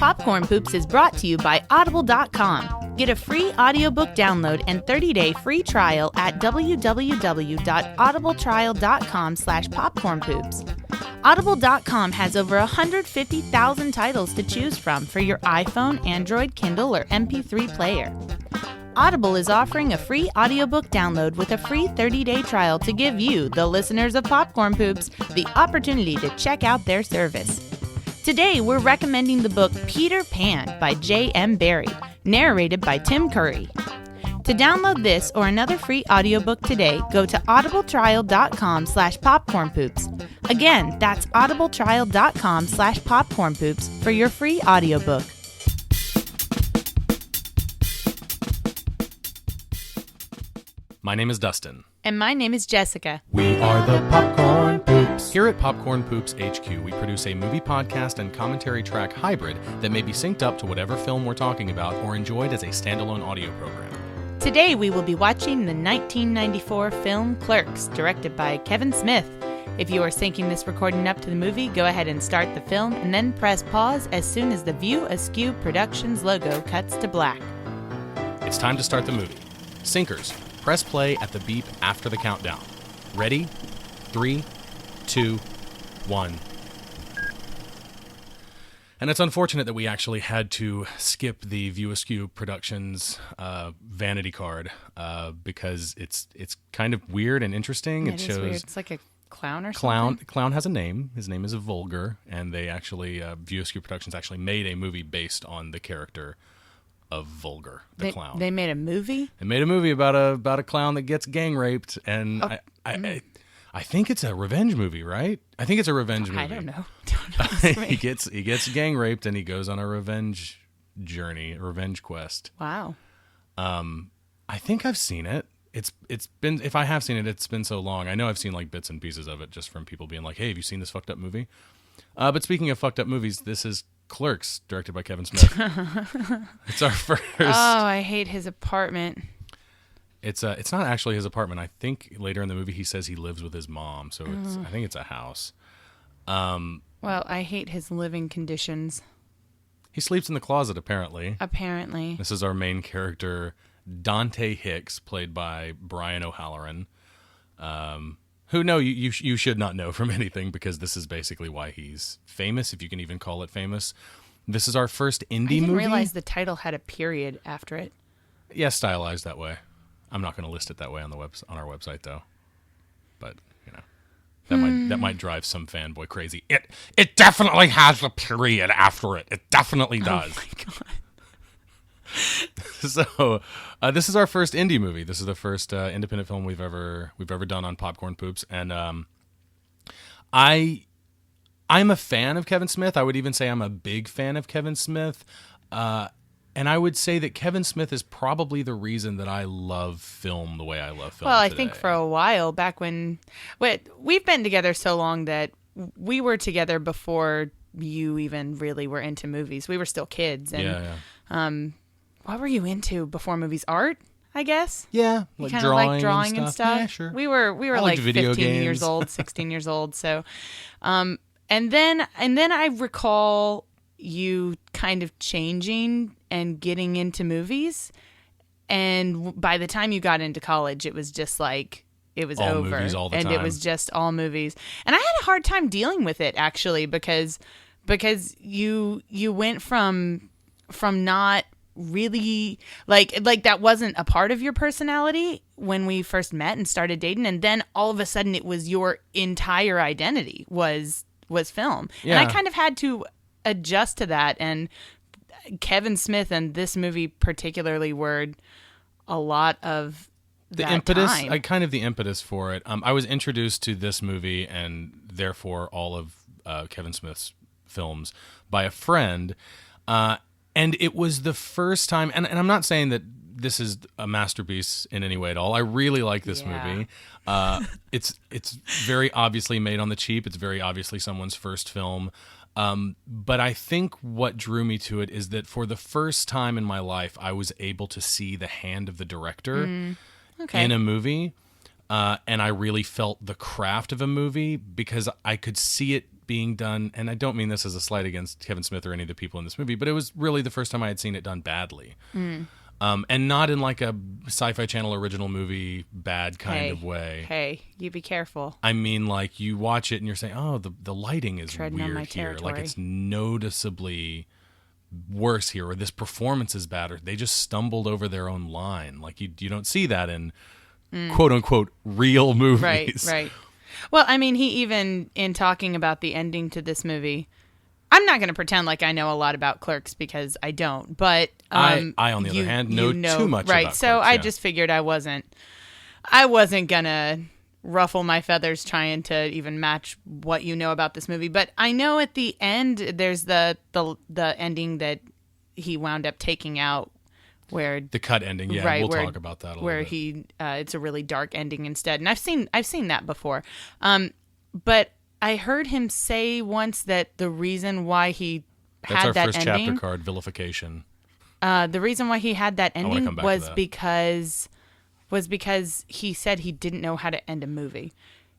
Popcorn Poops is brought to you by Audible.com. Get a free audiobook download and 30-day free trial at www.audibletrial.com/popcornpoops. Audible.com has over 150,000 titles to choose from for your iPhone, Android, Kindle, or MP3 player. Audible is offering a free audiobook download with a free 30-day trial to give you, the listeners of Popcorn Poops, the opportunity to check out their service. Today, we're recommending the book Peter Pan by J.M. Barrie, narrated by Tim Curry. To download this or another free audiobook today, go to audibletrial.com/popcornpoops. Again, that's audibletrial.com/popcornpoops for your free audiobook. My name is Dustin. And my name is Jessica. We are the Popcorn Poops. Here at Popcorn Poops HQ, we produce a movie podcast and commentary track hybrid that may be synced up to whatever film we're talking about or enjoyed as a standalone audio program. Today we will be watching the 1994 film Clerks, directed by Kevin Smith. If you are syncing this recording up to the movie, go ahead and start the film and then press pause as soon as the View Askew Productions logo cuts to black. It's time to start the movie. Syncers, press play at the beep after the countdown. Ready? 3, 2, 1. And it's unfortunate that we actually had to skip the View Askew Productions vanity card because it's kind of weird and interesting. It shows weird. It's like a clown or something. Clown has a name. His name is Vulgar, and they actually View Askew Productions actually made a movie based on the character of Vulgar, the clown. They made a movie? They made a movie about a clown that gets gang raped, and I think it's a revenge movie, right? I think it's a revenge movie. I don't know. He gets gang raped and he goes on a revenge journey, a revenge quest. Wow. I think I've seen it. It's been, if I have seen it, it's been so long. I know I've seen like bits and pieces of it just from people being like, "Hey, have you seen this fucked up movie?" But speaking of fucked up movies, this is Clerks, directed by Kevin Smith. It's our first. Oh, I hate his apartment. It's not actually his apartment. I think later in the movie he says he lives with his mom, so I think it's a house. Well, I hate his living conditions. He sleeps in the closet, apparently. Apparently. This is our main character, Dante Hicks, played by Brian O'Halloran. Who you should not know from anything because this is basically why he's famous, if you can even call it famous. This is our first indie movie. I didn't realize the title had a period after it. Yeah, stylized that way. I'm not going to list it that way on our website though. But you know, that might drive some fanboy crazy. It definitely has a period after it. It definitely does. Oh my god. So, this is our first indie movie. This is the first independent film we've ever done on Popcorn Poops, and I'm a fan of Kevin Smith. I would even say I'm a big fan of Kevin Smith, and I would say that Kevin Smith is probably the reason that I love film the way I love film. Well, I today. think for a while back when we've been together so long that we were together before you even really were into movies. We were still kids, and yeah. What were you into before movies? Art, I guess? Yeah, like kind of like drawing and stuff. Yeah, sure. We were like 15 years old, 16 years old. So, and then I recall you kind of changing and getting into movies. And by the time you got into college, it was just like it was all over, movies all the and time. It was just all movies. And I had a hard time dealing with it actually because you went from not really like that wasn't a part of your personality when we first met and started dating, and then all of a sudden it was your entire identity was film. Yeah. And I kind of had to adjust to that, and Kevin Smith and this movie particularly were a lot of the that impetus time. the impetus for it. I was introduced to this movie and therefore all of Kevin Smith's films by a friend, and it was the first time, and I'm not saying that this is a masterpiece in any way at all. I really like this movie. It's very obviously made on the cheap. It's very obviously someone's first film. But I think what drew me to it is that for the first time in my life, I was able to see the hand of the director in a movie. And I really felt the craft of a movie because I could see it being done, and I don't mean this as a slight against Kevin Smith or any of the people in this movie, but it was really the first time I had seen it done badly. And not in like a Sci-Fi Channel original movie bad kind of way. Hey, you be careful. I mean, like, you watch it and you're saying, oh, the lighting is Treading on weird my here. territory. Like, it's noticeably worse here, or this performance is bad, or they just stumbled over their own line. Like, you don't see that in quote-unquote real movies. Right. Well, I mean, he even, in talking about the ending to this movie, I'm not going to pretend like I know a lot about Clerks because I don't, but I on the other hand, know too much right, about so Clerks, I yeah. just figured I wasn't going to ruffle my feathers trying to even match what you know about this movie. But I know at the end, there's the ending that he wound up taking out where The cut ending, yeah, right, we'll talk about that a little where bit. he it's a really dark ending instead, and I've seen that before, but I heard him say once that the reason why he That's had our that first ending, chapter card, vilification. the reason why he had that wanna ending come back to was that. because he said he didn't know how to end a movie.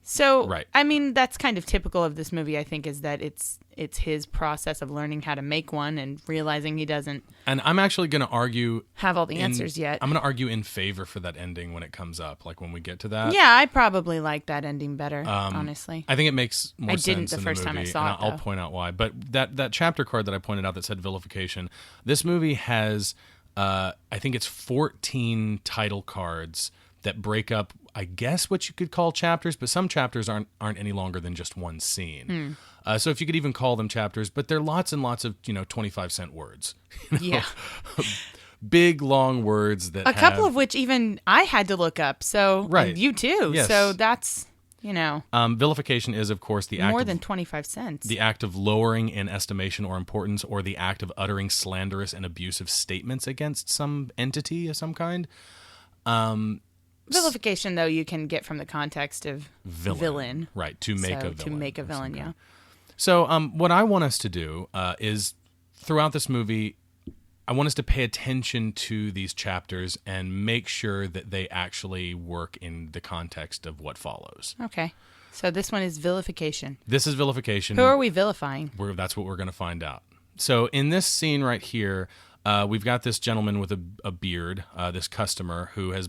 So, Right. I mean, that's kind of typical of this movie, I think, is that it's his process of learning how to make one and realizing he doesn't And I'm actually going to argue have all the answers yet. I'm going to argue in favor for that ending when it comes up, like when we get to that. Yeah, I probably like that ending better, honestly. I think it makes more I sense didn't the in first the time I movie, saw and it, I'll though. point out why. But that chapter card that I pointed out that said vilification, this movie has, I think it's 14 title cards that break up, I guess, what you could call chapters, but some chapters aren't any longer than just one scene. So if you could even call them chapters, but they're lots and lots of 25-cent words. Yeah. Big, long words that A couple of which even I had to look up. So, Right. and you too. Yes. So that's, vilification is, of course, the act more of than 25 cents. the act of lowering in estimation or importance, or the act of uttering slanderous and abusive statements against some entity of some kind. Vilification, though, you can get from the context of villain. Right, to make So, a villain. to make a of some villain, kind. yeah. So what I want us to do is, throughout this movie, I want us to pay attention to these chapters and make sure that they actually work in the context of what follows. Okay. So this one is vilification. This is vilification. Who are we vilifying? That's what we're going to find out. So in this scene right here, we've got this gentleman with a beard, this customer who has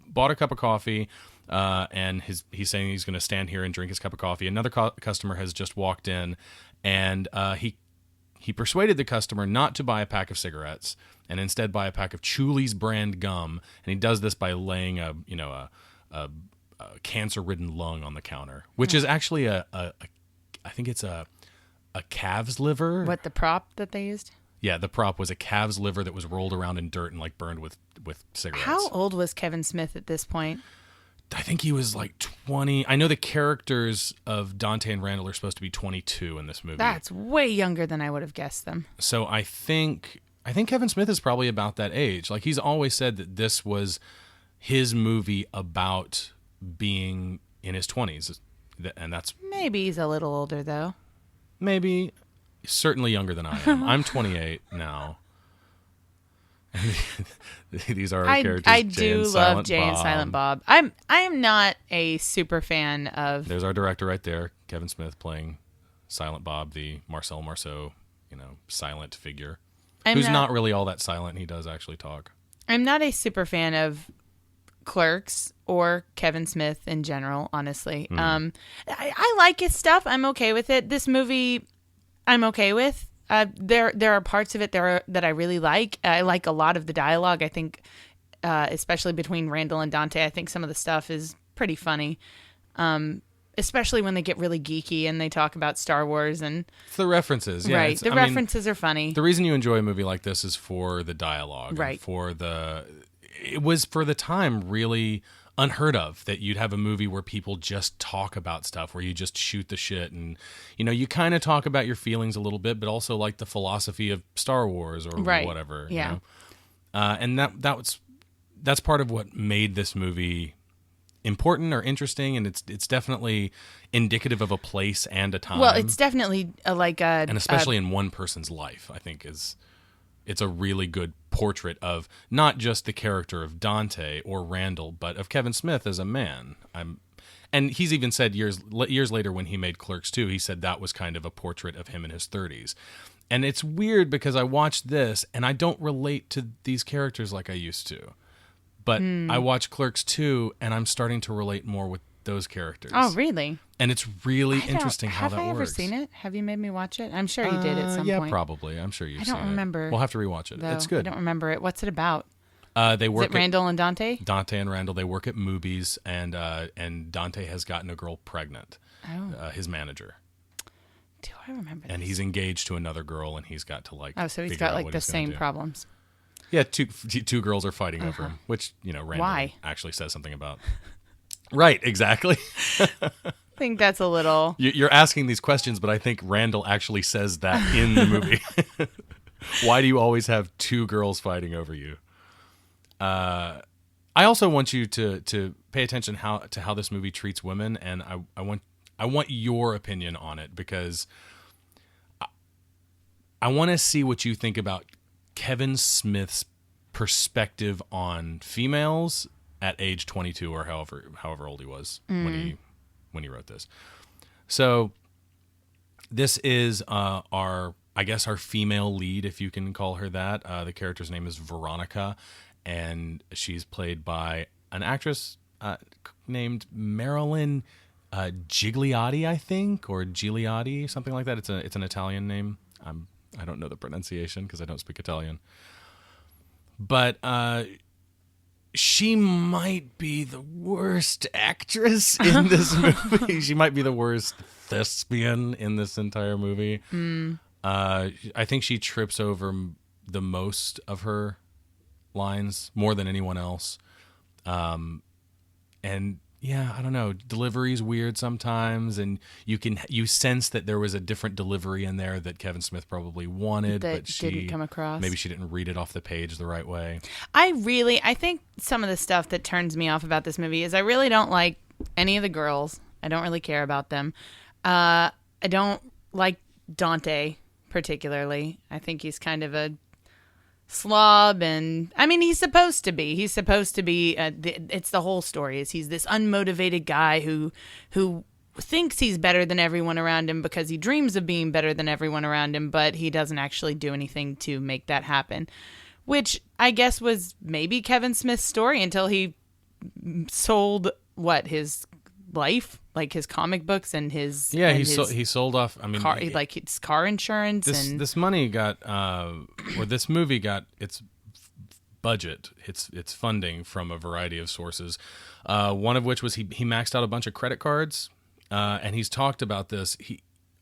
bought a cup of coffee, and he's saying he's going to stand here and drink his cup of coffee. Another customer has just walked in, and he persuaded the customer not to buy a pack of cigarettes and instead buy a pack of Chuli's brand gum. And he does this by laying a cancer-ridden lung on the counter, which is actually I think it's a calf's liver. What, the prop that they used? Yeah, the prop was a calf's liver that was rolled around in dirt and like burned with cigarettes. How old was Kevin Smith at this point? I think he was like 20. I know the characters of Dante and Randall are supposed to be 22 in this movie. That's way younger than I would have guessed them. So I think Kevin Smith is probably about that age. Like, he's always said that this was his movie about being in his 20s, and that's Maybe he's a little older, though. maybe certainly younger than I am. I'm 28 now. These are our characters. I Jay do and love Silent Jay and Bob. Silent Bob. I am not a super fan of. There's our director right there, Kevin Smith, playing Silent Bob, the Marcel Marceau, silent figure, who's not really all that silent. He does actually talk. I'm not a super fan of Clerks or Kevin Smith in general, honestly. I like his stuff. I'm okay with it. This movie, I'm okay with. There are parts of it that I really like. I like a lot of the dialogue. I think, especially between Randall and Dante, I think some of the stuff is pretty funny. Especially when they get really geeky and they talk about Star Wars and It's the references, yeah. right. The references are funny. The reason you enjoy a movie like this is for the dialogue, Right? It was for the time really unheard of that you'd have a movie where people just talk about stuff, where you just shoot the shit, and you kind of talk about your feelings a little bit, but also like the philosophy of Star Wars or Right. whatever. Yeah. And that's part of what made this movie important or interesting, and it's definitely indicative of a place and a time. Well, it's definitely and especially in one person's life, I think it's a really good portrait of not just the character of Dante or Randall, but of Kevin Smith as a man. And he's even said years later when he made Clerks 2, he said that was kind of a portrait of him in his 30s. And it's weird because I watched this and I don't relate to these characters like I used to. But I watched Clerks 2 and I'm starting to relate more with those characters. Oh, really? And it's really interesting how that works. Have I ever seen it? Have you made me watch it? I'm sure you did at some point. Yeah, probably. I'm sure you've seen it. I don't remember. We'll have to rewatch it. It's good. I don't remember it. What's it about? They work. Is it Randall and Dante? Dante and Randall. They work at movies, and Dante has gotten a girl pregnant. Oh. His manager. Do I remember? And he's engaged to another girl, and he's got to like. Oh, so he's got like the same problems. Yeah, two girls are fighting over him, which Randall Why? actually says something about. Right, exactly. I think that's a little. You're asking these questions, but I think Randall actually says that in the movie. Why do you always have two girls fighting over you? I also want you to pay attention to how this movie treats women, and I want your opinion on it because I want to see what you think about Kevin Smith's perspective on females at age 22 or however old he was when he wrote this. So this is our female lead, if you can call her that. The character's name is Veronica, and she's played by an actress named Marilyn Gigliotti, I think, or Gigliotti, something like that. It's an Italian name. I don't know the pronunciation because I don't speak Italian. But she might be the worst actress in this movie. She might be the worst thespian in this entire movie. I think she trips over the most of her lines, more than anyone else. And yeah, I don't know. Delivery's weird sometimes, and you sense that there was a different delivery in there that Kevin Smith probably wanted, that but she didn't come across. Maybe she didn't read it off the page the right way. I think some of the stuff that turns me off about this movie is I really don't like any of the girls. I don't really care about them. I don't like Dante particularly. I think he's kind of a slob, and I mean he's supposed to be it's the whole story is he's this unmotivated guy who thinks he's better than everyone around him because he dreams of being better than everyone around him, but he doesn't actually do anything to make that happen, which I guess was maybe Kevin Smith's story until he sold his life, like his comic books and his he sold off. I mean, his car insurance. This money got or this movie got its budget, its funding from a variety of sources. One of which was he maxed out a bunch of credit cards, and he's talked about this.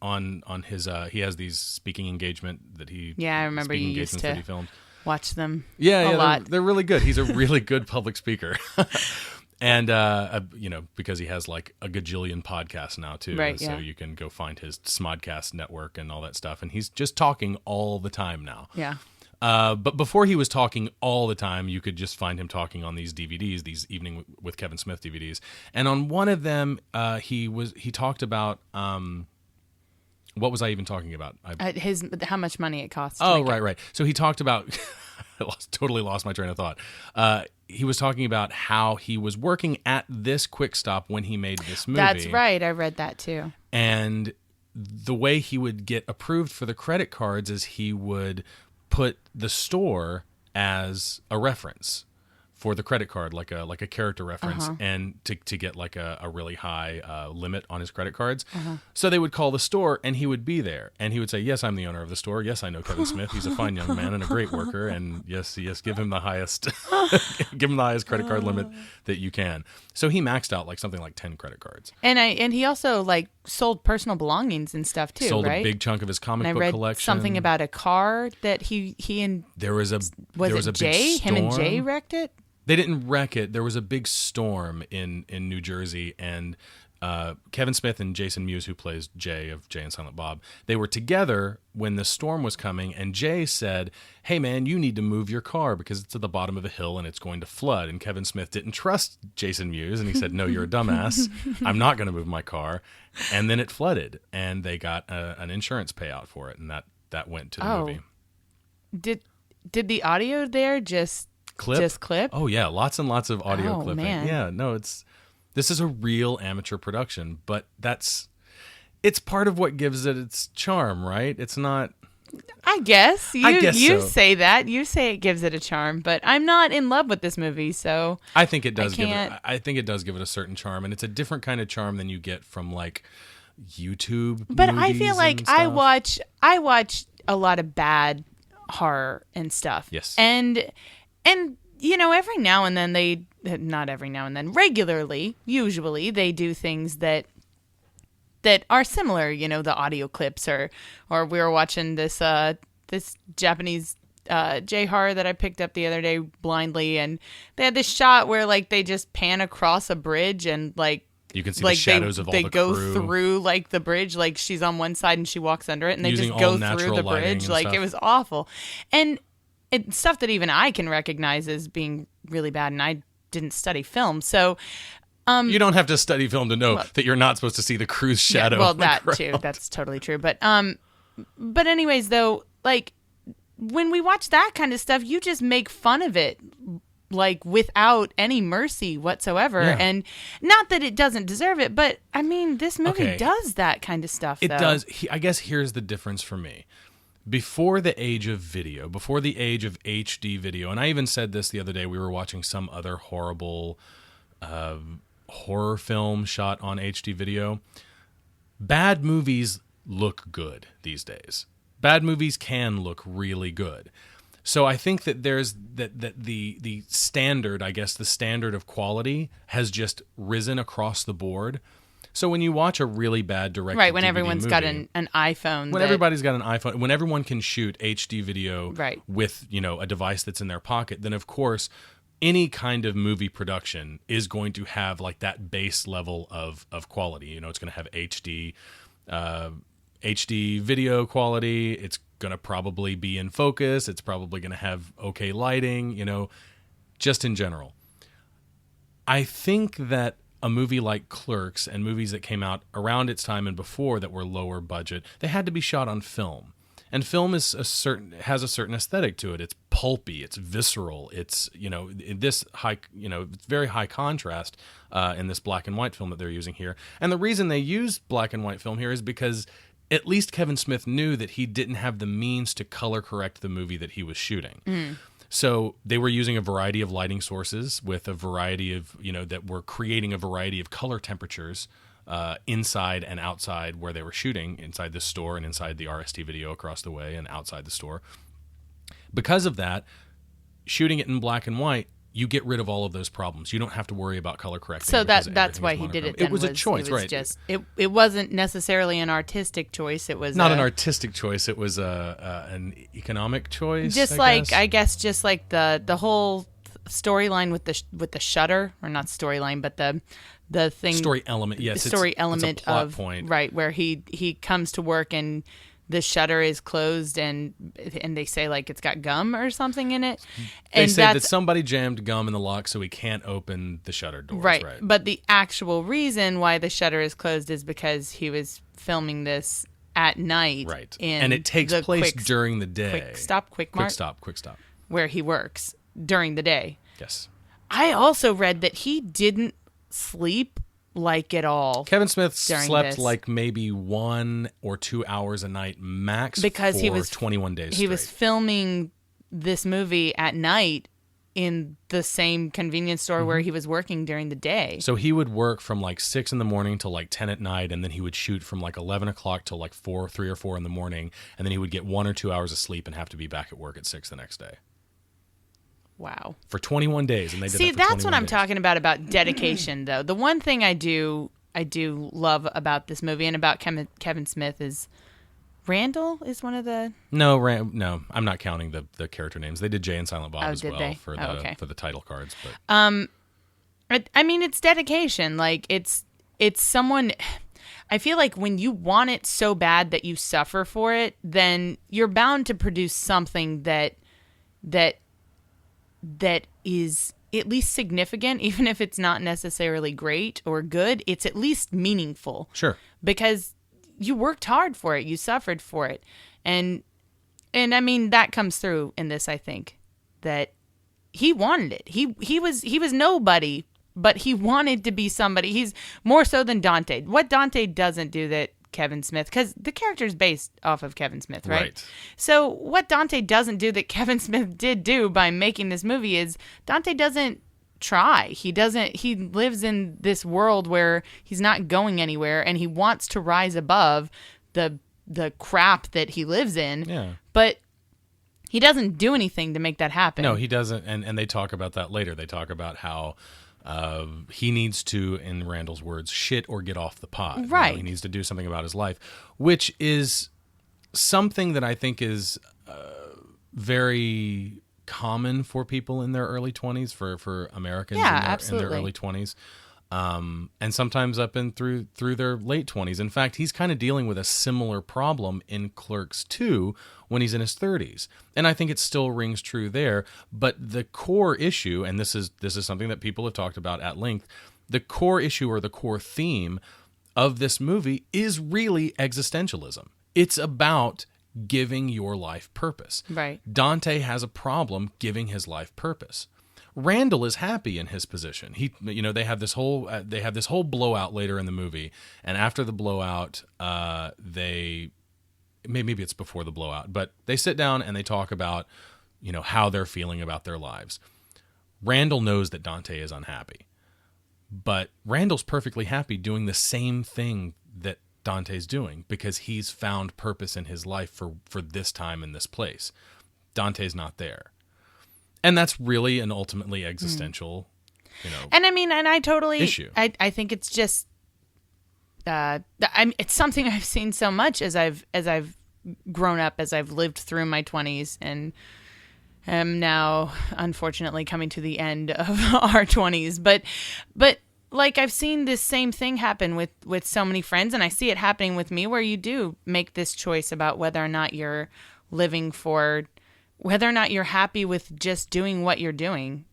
On his he has these speaking engagement that he I remember you used to he filmed. Watch them a lot. They're really good. He's a really good public speaker. And, because he has like a gajillion podcasts now too. Right, so you can go find his Smodcast network and all that stuff. And he's just talking all the time now. Yeah. But before he was talking all the time, you could just find him talking on these DVDs, these Evening with Kevin Smith DVDs. And on one of them, he talked about, what was I even talking about? How much money it costs. Oh, right. So he talked about, I totally lost my train of thought. He was talking about how he was working at this Quick Stop when he made this movie. That's right. I read that too. And the way he would get approved for the credit cards is he would put the store as a reference for the credit card, like a character reference, and to get like a really high limit on his credit cards. So they would call the store, and he would be there, and he would say, "Yes, I'm the owner of the store. Yes, I know Kevin Smith. He's a fine young man and a great worker. And yes, give him the highest, credit card limit that you can." So he maxed out like something like 10 credit cards. And he also like sold personal belongings and stuff too. Sold right? a big chunk of his comic book I read collection. Something about a car that he and there was a Jay? big storm. Him and Jay wrecked it. They didn't wreck it. There was a big storm in New Jersey, and Kevin Smith and Jason Mewes, who plays Jay of Jay and Silent Bob, they were together when the storm was coming, and Jay said, "Hey, man, you need to move your car because it's at the bottom of a hill and it's going to flood." And Kevin Smith didn't trust Jason Mewes, and he said, "No, you're a dumbass. I'm not going to move my car." And then it flooded, and they got an insurance payout for it, and that went to the movie. Did the audio there just clip? Oh yeah, lots and lots of audio clipping. Man. Yeah, no, it's This is a real amateur production, but it's part of what gives it its charm, right? It's not. I guess so. You say that. You say it gives it a charm, but I'm not in love with this movie, so I think it does I think it does give it a certain charm, and it's a different kind of charm than you get from like YouTube. But I movies feel like and I watch a lot of bad horror and stuff. Yes. And every now and then not every now and then, regularly, usually they do things that are similar, the audio clips or we were watching this Japanese J-horror that I picked up the other day blindly, and they had this shot where like they just pan across a bridge and like you can see the shadows of all the crew. They go through like the bridge, like she's on one side and she walks under it, and they Using just go all through the bridge. Like stuff. It was awful, and it's stuff that even I can recognize as being really bad, and I didn't study film, so. You don't have to study film to know that you're not supposed to see the crew's shadow. Yeah, well, on the that ground. too. That's totally true. But anyways, though, like when we watch that kind of stuff, you just make fun of it, like without any mercy whatsoever. Yeah. And not that it doesn't deserve it, but I mean, this movie does that kind of stuff. It does. I guess here's the difference for me. Before the age of video, before the age of HD video, and I even said this the other day, we were watching some other horrible horror film shot on HD video. Bad movies look good these days. Bad movies can look really good. So I think that there's that the standard, I guess the standard of quality has just risen across the board. So when you watch a really bad direct right, when DVD everyone's movie, got an iPhone, when everybody's got an iPhone, when everyone can shoot HD video right. with a device that's in their pocket, then of course any kind of movie production is going to have like that base level of quality. It's going to have HD video quality. It's going to probably be in focus. It's probably going to have okay lighting, just in general. I think that a movie like Clerks and movies that came out around its time and before that were lower budget, they had to be shot on film. And film has a certain aesthetic to it. It's pulpy, it's visceral, it's this high, it's very high contrast in this black and white film that they're using here. And the reason they use black and white film here is because at least Kevin Smith knew that he didn't have the means to color correct the movie that he was shooting. Mm. So they were using a variety of lighting sources with a variety of, that were creating a variety of color temperatures inside and outside where they were shooting, inside the store and inside the RST video across the way and outside the store. Because of that, shooting it in black and white, you get rid of all of those problems. You don't have to worry about color correcting. So that's why he did it. It was a choice, it was right? Just it wasn't necessarily an artistic choice. It was not an artistic choice. It was an economic choice. Just I guess the whole storyline with the shutter, or not storyline, but the thing, story element. Yes, the story element it's a plot of point. Right, where he comes to work and the shutter is closed and they say like it's got gum or something in it. They say that somebody jammed gum in the lock so he can't open the shutter doors. Right. But the actual reason why the shutter is closed is because he was filming this at night. Right. And it takes place during the day. Quick stop, where he works during the day. Yes. I also read that he didn't sleep like at all. Kevin Smith slept like maybe 1 or 2 hours a night max because for he was 21 days He was filming this movie at night in the same convenience store where he was working during the day. So he would work from like 6 in the morning till like 10 at night, and then he would shoot from like 11 o'clock till like 3 or 4 in the morning, and then he would get 1 or 2 hours of sleep and have to be back at work at 6 the next day. Wow. For 21 days, and they did See, that for that's what I'm days. talking about dedication, though. The one thing I do love about this movie and about Kevin Smith is Randall is one of the... No, I'm not counting the character names. They did Jay and Silent Bob as well for the title cards. But I mean, it's dedication. Like it's someone. I feel like when you want it so bad that you suffer for it, then you're bound to produce something that is at least significant, even if it's not necessarily great or good. It's at least meaningful. Sure. Because you worked hard for it, you suffered for it, and I mean that comes through in this. I think that he wanted it. He was nobody but he wanted to be somebody. He's more so than Dante. What Dante doesn't do that Kevin Smith, because the character is based off of Kevin Smith, right? So what Dante doesn't do that Kevin Smith did do by making this movie is Dante doesn't try. He lives in this world where he's not going anywhere, and he wants to rise above the crap that he lives in. Yeah. But he doesn't do anything to make that happen. No, he doesn't. And they talk about that later. They talk about how he needs to, in Randall's words, shit or get off the pot. Right. He needs to do something about his life, which is something that I think is very common for people in their early 20s, for Americans in their early 20s. And sometimes up and through their late 20s. In fact, he's kind of dealing with a similar problem in Clerks 2 when he's in his 30s. And I think it still rings true there. But the core issue, and this is something that people have talked about at length, the core issue or the core theme of this movie is really existentialism. It's about giving your life purpose. Right. Dante has a problem giving his life purpose. Randall is happy in his position. They have this whole blowout later in the movie, and after the blowout, maybe it's before the blowout, but they sit down and they talk about, how they're feeling about their lives. Randall knows that Dante is unhappy, but Randall's perfectly happy doing the same thing that Dante's doing because he's found purpose in his life for this time and this place. Dante's not there. And that's really an ultimately existential, and I mean, and I totally issue. I think it's just, it's something I've seen so much as I've grown up, as I've lived through my 20s, and am now unfortunately coming to the end of our 20s. But like I've seen this same thing happen with so many friends, and I see it happening with me, where you do make this choice about whether or not you're living for. Whether or not you're happy with just doing what you're doing.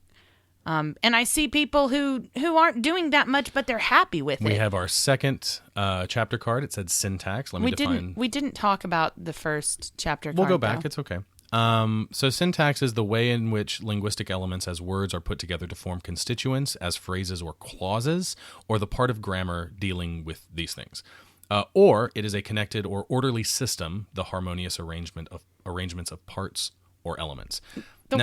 And I see people who aren't doing that much, but they're happy with it. We have our second chapter card. It said syntax. We didn't talk about the first chapter card. We'll go back. Though. It's okay. So syntax is the way in which linguistic elements as words are put together to form constituents as phrases or clauses, or the part of grammar dealing with these things. Or it is a connected or orderly system, the harmonious arrangements of parts or elements. The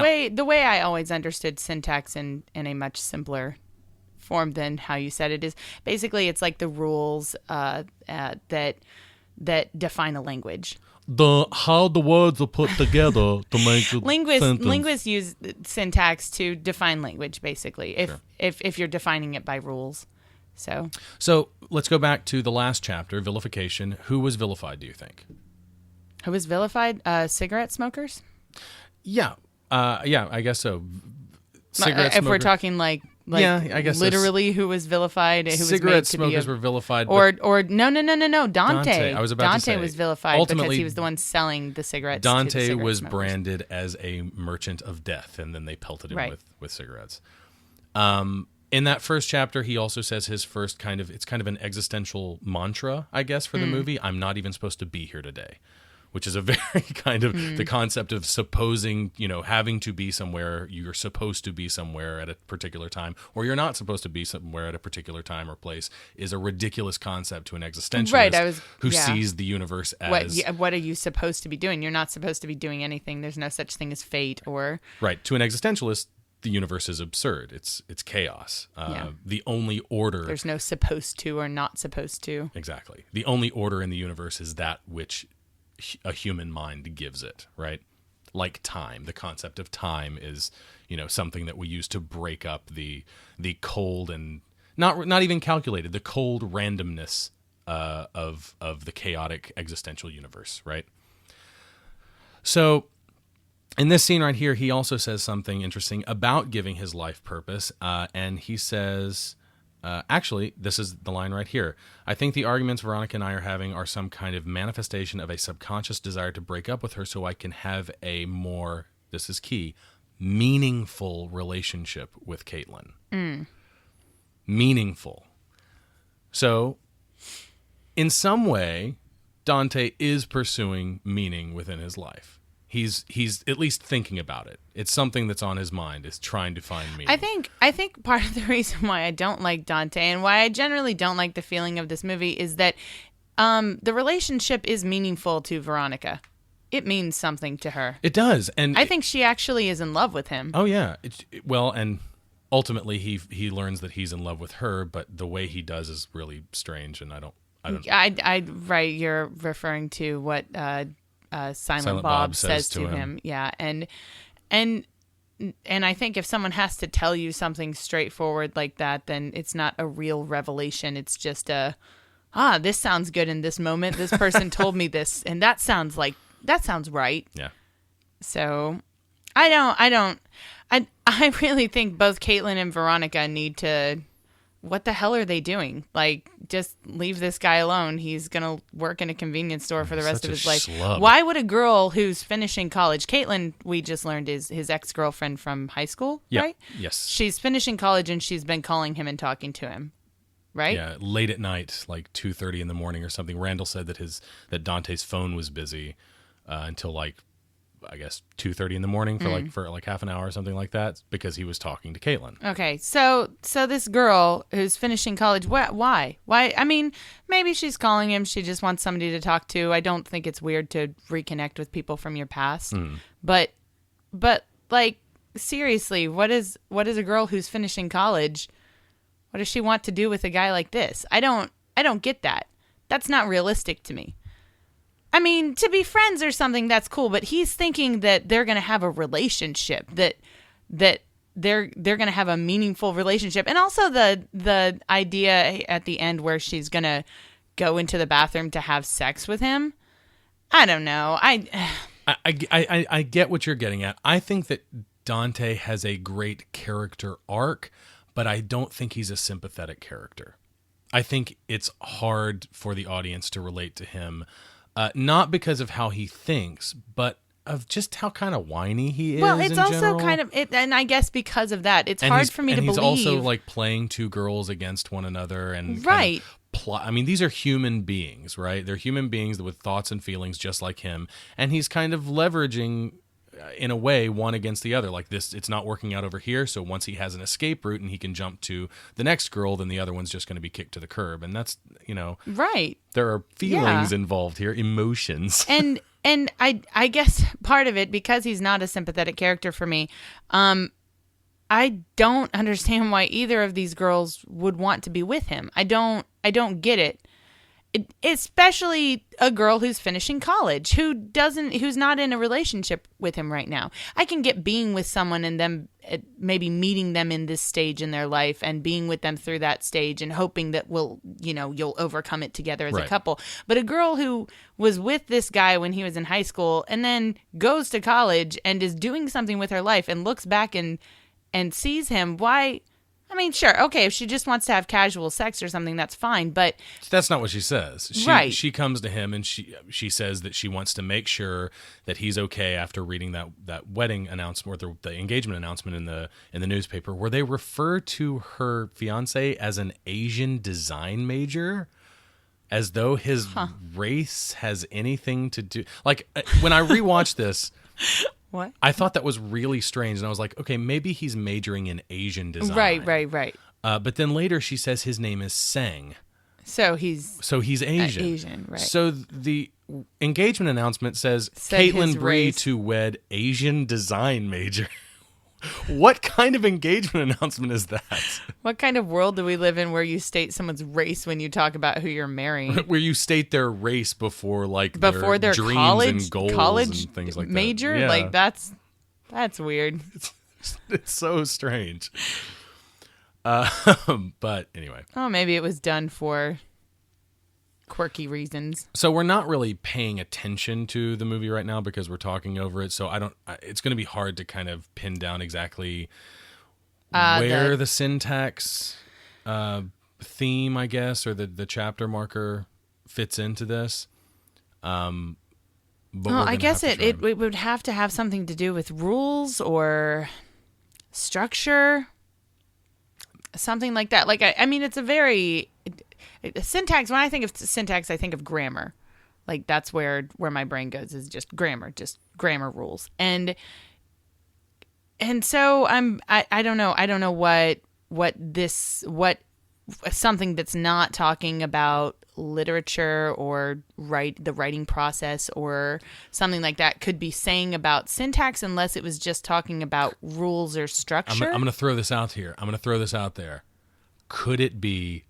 way I always understood syntax in a much simpler form than how you said it is basically it's like the rules that define a language. How the words are put together to make a sentence. Linguists use syntax to define language, basically. If you're defining it by rules. So let's go back to the last chapter, vilification. Who was vilified, do you think? Who was vilified? Cigarette smokers? Yeah, I guess so. If we're talking like I guess literally, who was vilified? Who cigarette was smokers were vilified, or no. Dante. I was about to say, Dante was vilified ultimately, because he was the one selling the cigarettes. Dante to the was smokers. branded as a merchant of death, and then they pelted him with cigarettes. In that first chapter, he also says his first kind of an existential mantra, I guess, for the movie. I'm not even supposed to be here today. Which is a very kind of the concept of supposing, having to be somewhere, you're supposed to be somewhere at a particular time, or you're not supposed to be somewhere at a particular time or place, is a ridiculous concept to an existentialist who sees the universe as... What are you supposed to be doing? You're not supposed to be doing anything. There's no such thing as fate or... Right. To an existentialist, the universe is absurd. It's chaos. The only order... There's no supposed to or not supposed to. Exactly. The only order in the universe is that which... a human mind gives it, right? Like time. The concept of time is, something that we use to break up the cold and not even calculated, the cold randomness of the chaotic existential universe, right? So in this scene right here, he also says something interesting about giving his life purpose, and he says... actually, this is the line right here. I think the arguments Veronica and I are having are some kind of manifestation of a subconscious desire to break up with her so I can have a more, this is key, meaningful relationship with Caitlin. Meaningful. So, in some way, Dante is pursuing meaning within his life. He's at least thinking about it. It's something that's on his mind, is trying to find meaning. I think part of the reason why I don't like Dante and why I generally don't like the feeling of this movie is that the relationship is meaningful to Veronica. It means something to her. It does, and I think she actually is in love with him. Oh yeah, well, and ultimately he learns that he's in love with her, but the way he does is really strange, and I don't. Right, you're referring to what Silent Bob says to him. Yeah, and I think if someone has to tell you something straightforward like that, then it's not a real revelation. It's just this sounds good in this moment. This person told me this, and that sounds right. Yeah. So I really think both Caitlin and Veronica need to. What the hell are they doing? Like, just leave this guy alone. He's going to work in a convenience store for the rest of his life. Schlub. Why would a girl who's finishing college, Caitlin, we just learned, is his ex-girlfriend from high school, right? Yes. She's finishing college and she's been calling him and talking to him, right? Yeah, late at night, like 2:30 in the morning or something. Randall said that Dante's phone was busy until like, I guess 2:30 in the morning for like half an hour or something like that, because he was talking to Caitlin. Okay, so this girl who's finishing college, why? I mean, maybe she's calling him. She just wants somebody to talk to. I don't think it's weird to reconnect with people from your past, but like seriously, what is a girl who's finishing college? What does she want to do with a guy like this? I don't get that. That's not realistic to me. I mean, to be friends or something, that's cool, but he's thinking that they're going to have a relationship, that they're going to have a meaningful relationship. And also the idea at the end where she's going to go into the bathroom to have sex with him. I don't know. I get what you're getting at. I think that Dante has a great character arc, but I don't think he's a sympathetic character. I think it's hard for the audience to relate to him. Not because of how he thinks, but of just how kind of whiny he is. Well, it's in also general. kind of, and I guess because of that, it's hard for me to believe. And he's also like playing two girls against one another, and right. I mean, these are human beings, right? They're human beings with thoughts and feelings just like him, and he's kind of leveraging, in a way, one against the other. Like this, it's not working out over here, so once he has an escape route and he can jump to the next girl, then the other one's just going to be kicked to the curb. And that's, right. There are feelings involved here, emotions. And I guess part of it, because he's not a sympathetic character for me, I don't understand why either of these girls would want to be with him. I don't get it. Especially a girl who's finishing college, who's not in a relationship with him right now. I can get being with someone and them maybe meeting them in this stage in their life and being with them through that stage and hoping that you'll overcome it together as a couple. But a girl who was with this guy when he was in high school and then goes to college and is doing something with her life and looks back and sees him, why? I mean, sure, okay, if she just wants to have casual sex or something, that's fine, but... That's not what she says. Right. She comes to him and she says that she wants to make sure that he's okay after reading that wedding announcement, or the engagement announcement in the newspaper, where they refer to her fiancé as an Asian design major, as though his race has anything to do... Like, when I rewatched this... What? I thought that was really strange, and I was like, okay, maybe he's majoring in Asian design. Right. But then later she says his name is Seng. So he's Asian. Asian, right. So the engagement announcement says Caitlin Bree to wed Asian design major. What kind of engagement announcement is that? What kind of world do we live in where you state someone's race when you talk about who you're marrying? Where you state their race before their dreams and goals and things like major? that. Yeah. Like that's weird. It's so strange. But anyway. Oh, maybe it was done for quirky reasons. So we're not really paying attention to the movie right now because we're talking over it. So it's going to be hard to kind of pin down exactly where the syntax theme, I guess, or the chapter marker fits into this. But I guess it would have to have something to do with rules or structure, something like that. Like, I mean, it's a very... Syntax, when I think of syntax, I think of grammar. Like that's where my brain goes, is just grammar rules. And so I don't know what something that's not talking about literature or the writing process or something like that could be saying about syntax, unless it was just talking about rules or structure. I'm going to throw this out here. I'm going to throw this out there. Could it be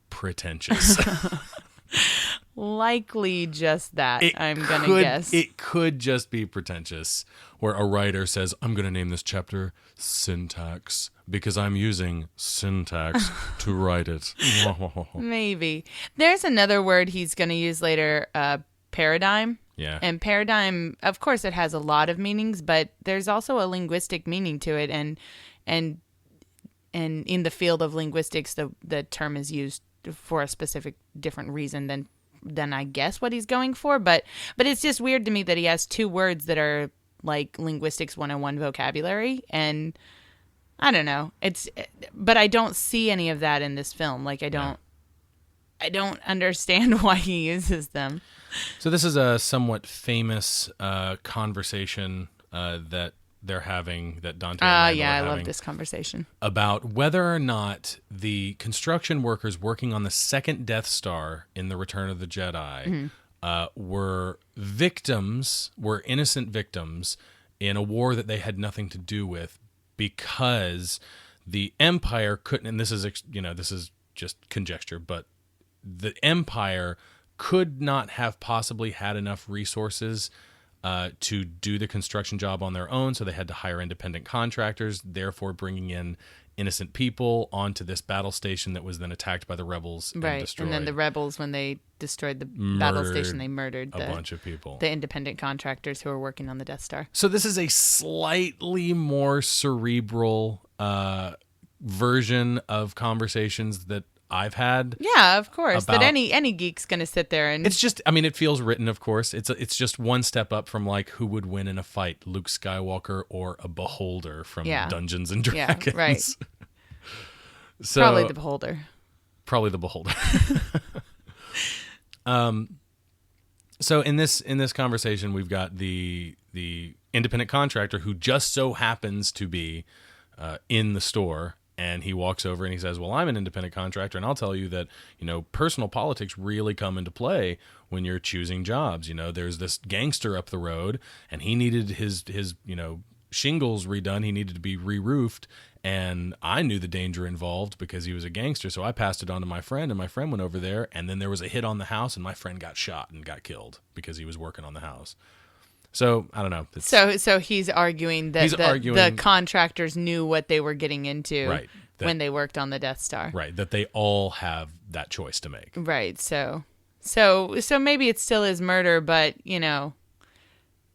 pretentious? Likely just that, I'm going to guess. It could just be pretentious, where a writer says, I'm going to name this chapter Syntax because I'm using syntax to write it. Maybe. There's another word he's going to use later, paradigm. Yeah. And paradigm, of course, it has a lot of meanings, but there's also a linguistic meaning to it. And in the field of linguistics, the term is used for a specific different reason than I guess what he's going for. But it's just weird to me that he has two words that are like linguistics 101 vocabulary. And I don't know. But I don't see any of that in this film. Like I don't understand why he uses them. So this is a somewhat famous conversation that they're having, that Dante and Randall are having. I love this conversation. About whether or not the construction workers working on the second Death Star in The Return of the Jedi were innocent victims in a war that they had nothing to do with, because the Empire couldn't, and this is just conjecture, but the Empire could not have possibly had enough resources to do the construction job on their own, so they had to hire independent contractors, therefore bringing in innocent people onto this battle station that was then attacked by the rebels and destroyed. And then the rebels, when they destroyed the battle station, they murdered a bunch of people, the independent contractors who were working on the Death Star. So this is a slightly more cerebral version of conversations that I've had. Yeah, of course. That any geek's going to sit there and... It's just, it feels written, of course. It's just one step up from like who would win in a fight, Luke Skywalker or a beholder from Dungeons and Dragons. Yeah, right. So, probably the beholder. Probably the beholder. So in this conversation, we've got the independent contractor who just so happens to be in the store. And he walks over and he says, well, I'm an independent contractor, and I'll tell you that, personal politics really come into play when you're choosing jobs. There's this gangster up the road, and he needed his shingles redone. He needed to be re-roofed, and I knew the danger involved because he was a gangster, so I passed it on to my friend, and my friend went over there, and then there was a hit on the house, and my friend got shot and got killed because he was working on the house. So, I don't know. So he's arguing that the contractors knew what they were getting into when they worked on the Death Star. Right, that they all have that choice to make. Right, so maybe it still is murder, but, they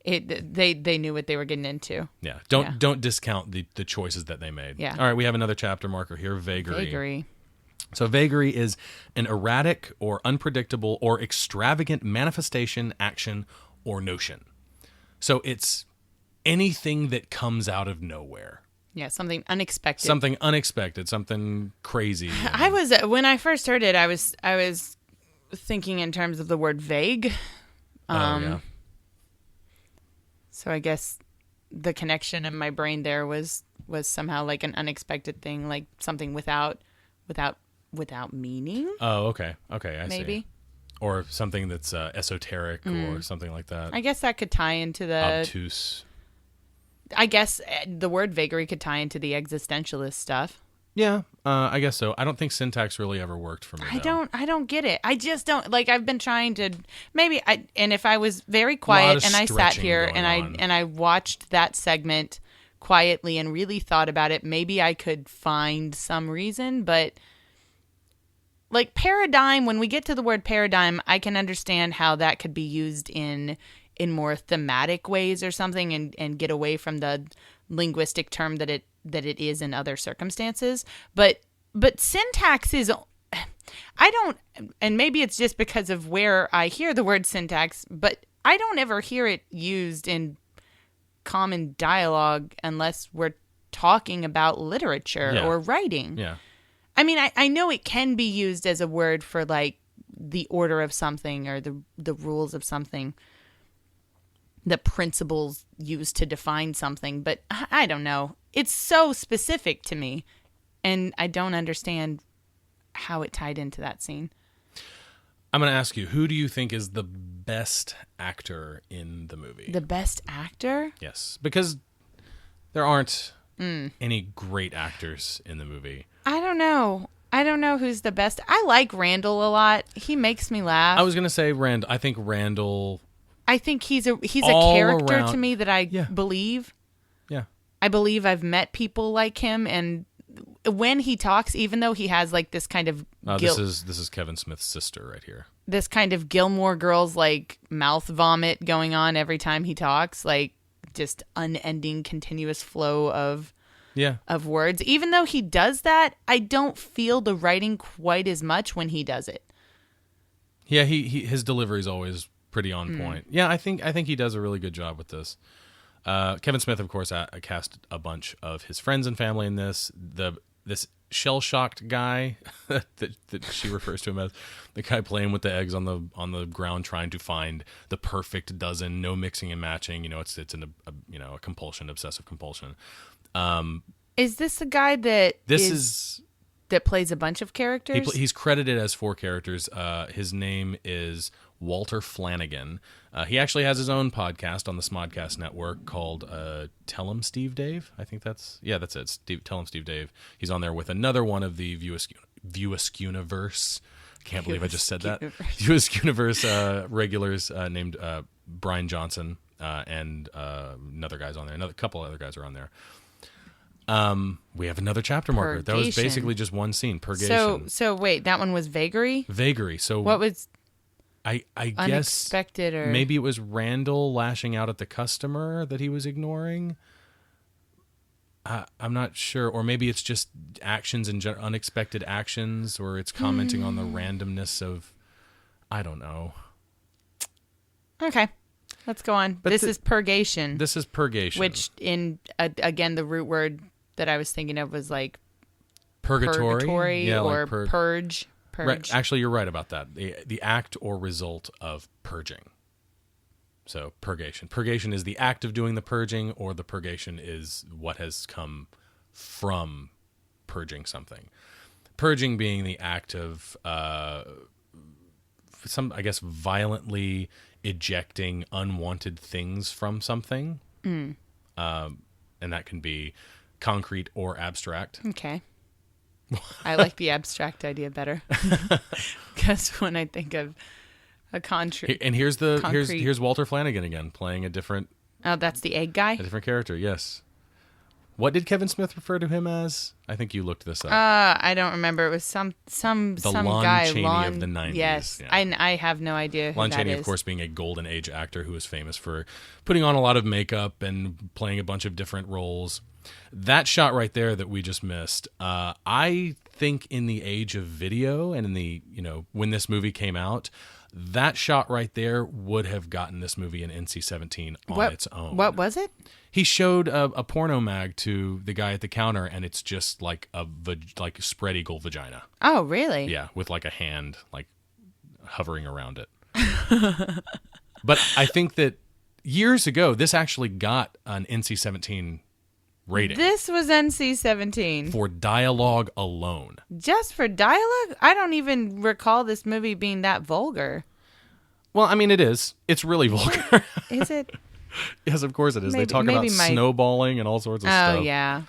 knew what they were getting into. Yeah, don't discount the choices that they made. Yeah. All right, we have another chapter marker here, vagary. Vagary. So vagary is an erratic or unpredictable or extravagant manifestation, action, or notion. So it's anything that comes out of nowhere. Yeah, something unexpected. Something crazy. When I first heard it, I was thinking in terms of the word vague. Yeah. So I guess the connection in my brain there was somehow like an unexpected thing, like something without meaning. Oh, okay. I see. Maybe. Or something that's esoteric or something like that. I guess that could tie into the... obtuse. I guess the word vagary could tie into the existentialist stuff. Yeah, I guess so. I don't think syntax really ever worked for me, though. I don't get it. I just don't... Like, I've been trying to... And if I was very quiet and I sat here and I watched that segment quietly and really thought about it, maybe I could find some reason, but... Like paradigm, when we get to the word paradigm, I can understand how that could be used in more thematic ways or something, and get away from the linguistic term that it is in other circumstances. But syntax is, I don't, and maybe it's just because of where I hear the word syntax, but I don't ever hear it used in common dialogue unless we're talking about literature or writing. Yeah. I mean, I know it can be used as a word for like the order of something or the rules of something, the principles used to define something. But I don't know. It's so specific to me, and I don't understand how it tied into that scene. I'm going to ask you, who do you think is the best actor in the movie? The best actor? Yes, because there aren't any great actors in the movie. I don't know. I don't know who's the best. I like Randall a lot. He makes me laugh. I was going to say Randall. I think Randall. I think he's a character around, to me that I believe. Yeah. I believe I've met people like him, and when he talks, even though he has like this kind of this is Kevin Smith's sister right here. This kind of Gilmore Girls like mouth vomit going on every time he talks, like just unending continuous flow of words. Even though he does that, I don't feel the writing quite as much when he does it. Yeah, his delivery is always pretty on point. Yeah, I think he does a really good job with this. Kevin Smith, of course, cast a bunch of his friends and family in this. This shell-shocked guy that she refers to him as, the guy playing with the eggs on the ground, trying to find the perfect dozen, no mixing and matching. It's a compulsion, obsessive compulsion. Is this the guy that that plays a bunch of characters? He's credited as 4 characters. His name is Walter Flanagan. He actually has his own podcast on the Smodcast Network called Tell 'em Steve Dave. I think that's it. Tell 'em Steve Dave. He's on there with another one of the View-Askew-Universe. Can't believe I just said that. View-Askew-Universe regulars named Brian Johnson and another guy's on there. Another couple other guys are on there. We have another chapter marker. That was basically just one scene. Purgation. So wait, that one was Vagary? Vagary. So what was I guess unexpected, or maybe it was Randall lashing out at the customer that he was ignoring. I'm not sure, or maybe it's just actions and unexpected actions, or it's commenting on the randomness of. I don't know. Okay, let's go on. This is purgation. This is purgation, which again the root word that I was thinking of was like purgatory, or like purge. Right. Actually, you're right about that. The act or result of purging. So purgation. Purgation is the act of doing the purging, or the purgation is what has come from purging something. Purging being the act of violently ejecting unwanted things from something. And that can be concrete or abstract. Okay. I like the abstract idea better, because when I think of a concrete, and here's Walter Flanagan again playing a different. Oh, that's the egg guy. A different character, yes. What did Kevin Smith refer to him as? I think you looked this up. I don't remember. It was some Lon guy. Chaney of the 90s. Yes, yeah. I have no idea who Lon that Chaney, is. of course, being a golden age actor who is famous for putting on a lot of makeup and playing a bunch of different roles. That shot right there that we just missed, I think in the age of video and in the, when this movie came out, that shot right there would have gotten this movie an NC-17 on its own. What was it? He showed a porno mag to the guy at the counter, and it's just like a spread eagle vagina. Oh, really? Yeah, with like a hand like hovering around it. But I think that years ago, this actually got an NC-17 rating. This was NC-17. For dialogue alone. Just for dialogue? I don't even recall this movie being that vulgar. Well, I mean, it is. It's really vulgar. Is it? Yes, of course it is. They talk about snowballing and all sorts of stuff. Oh, yeah.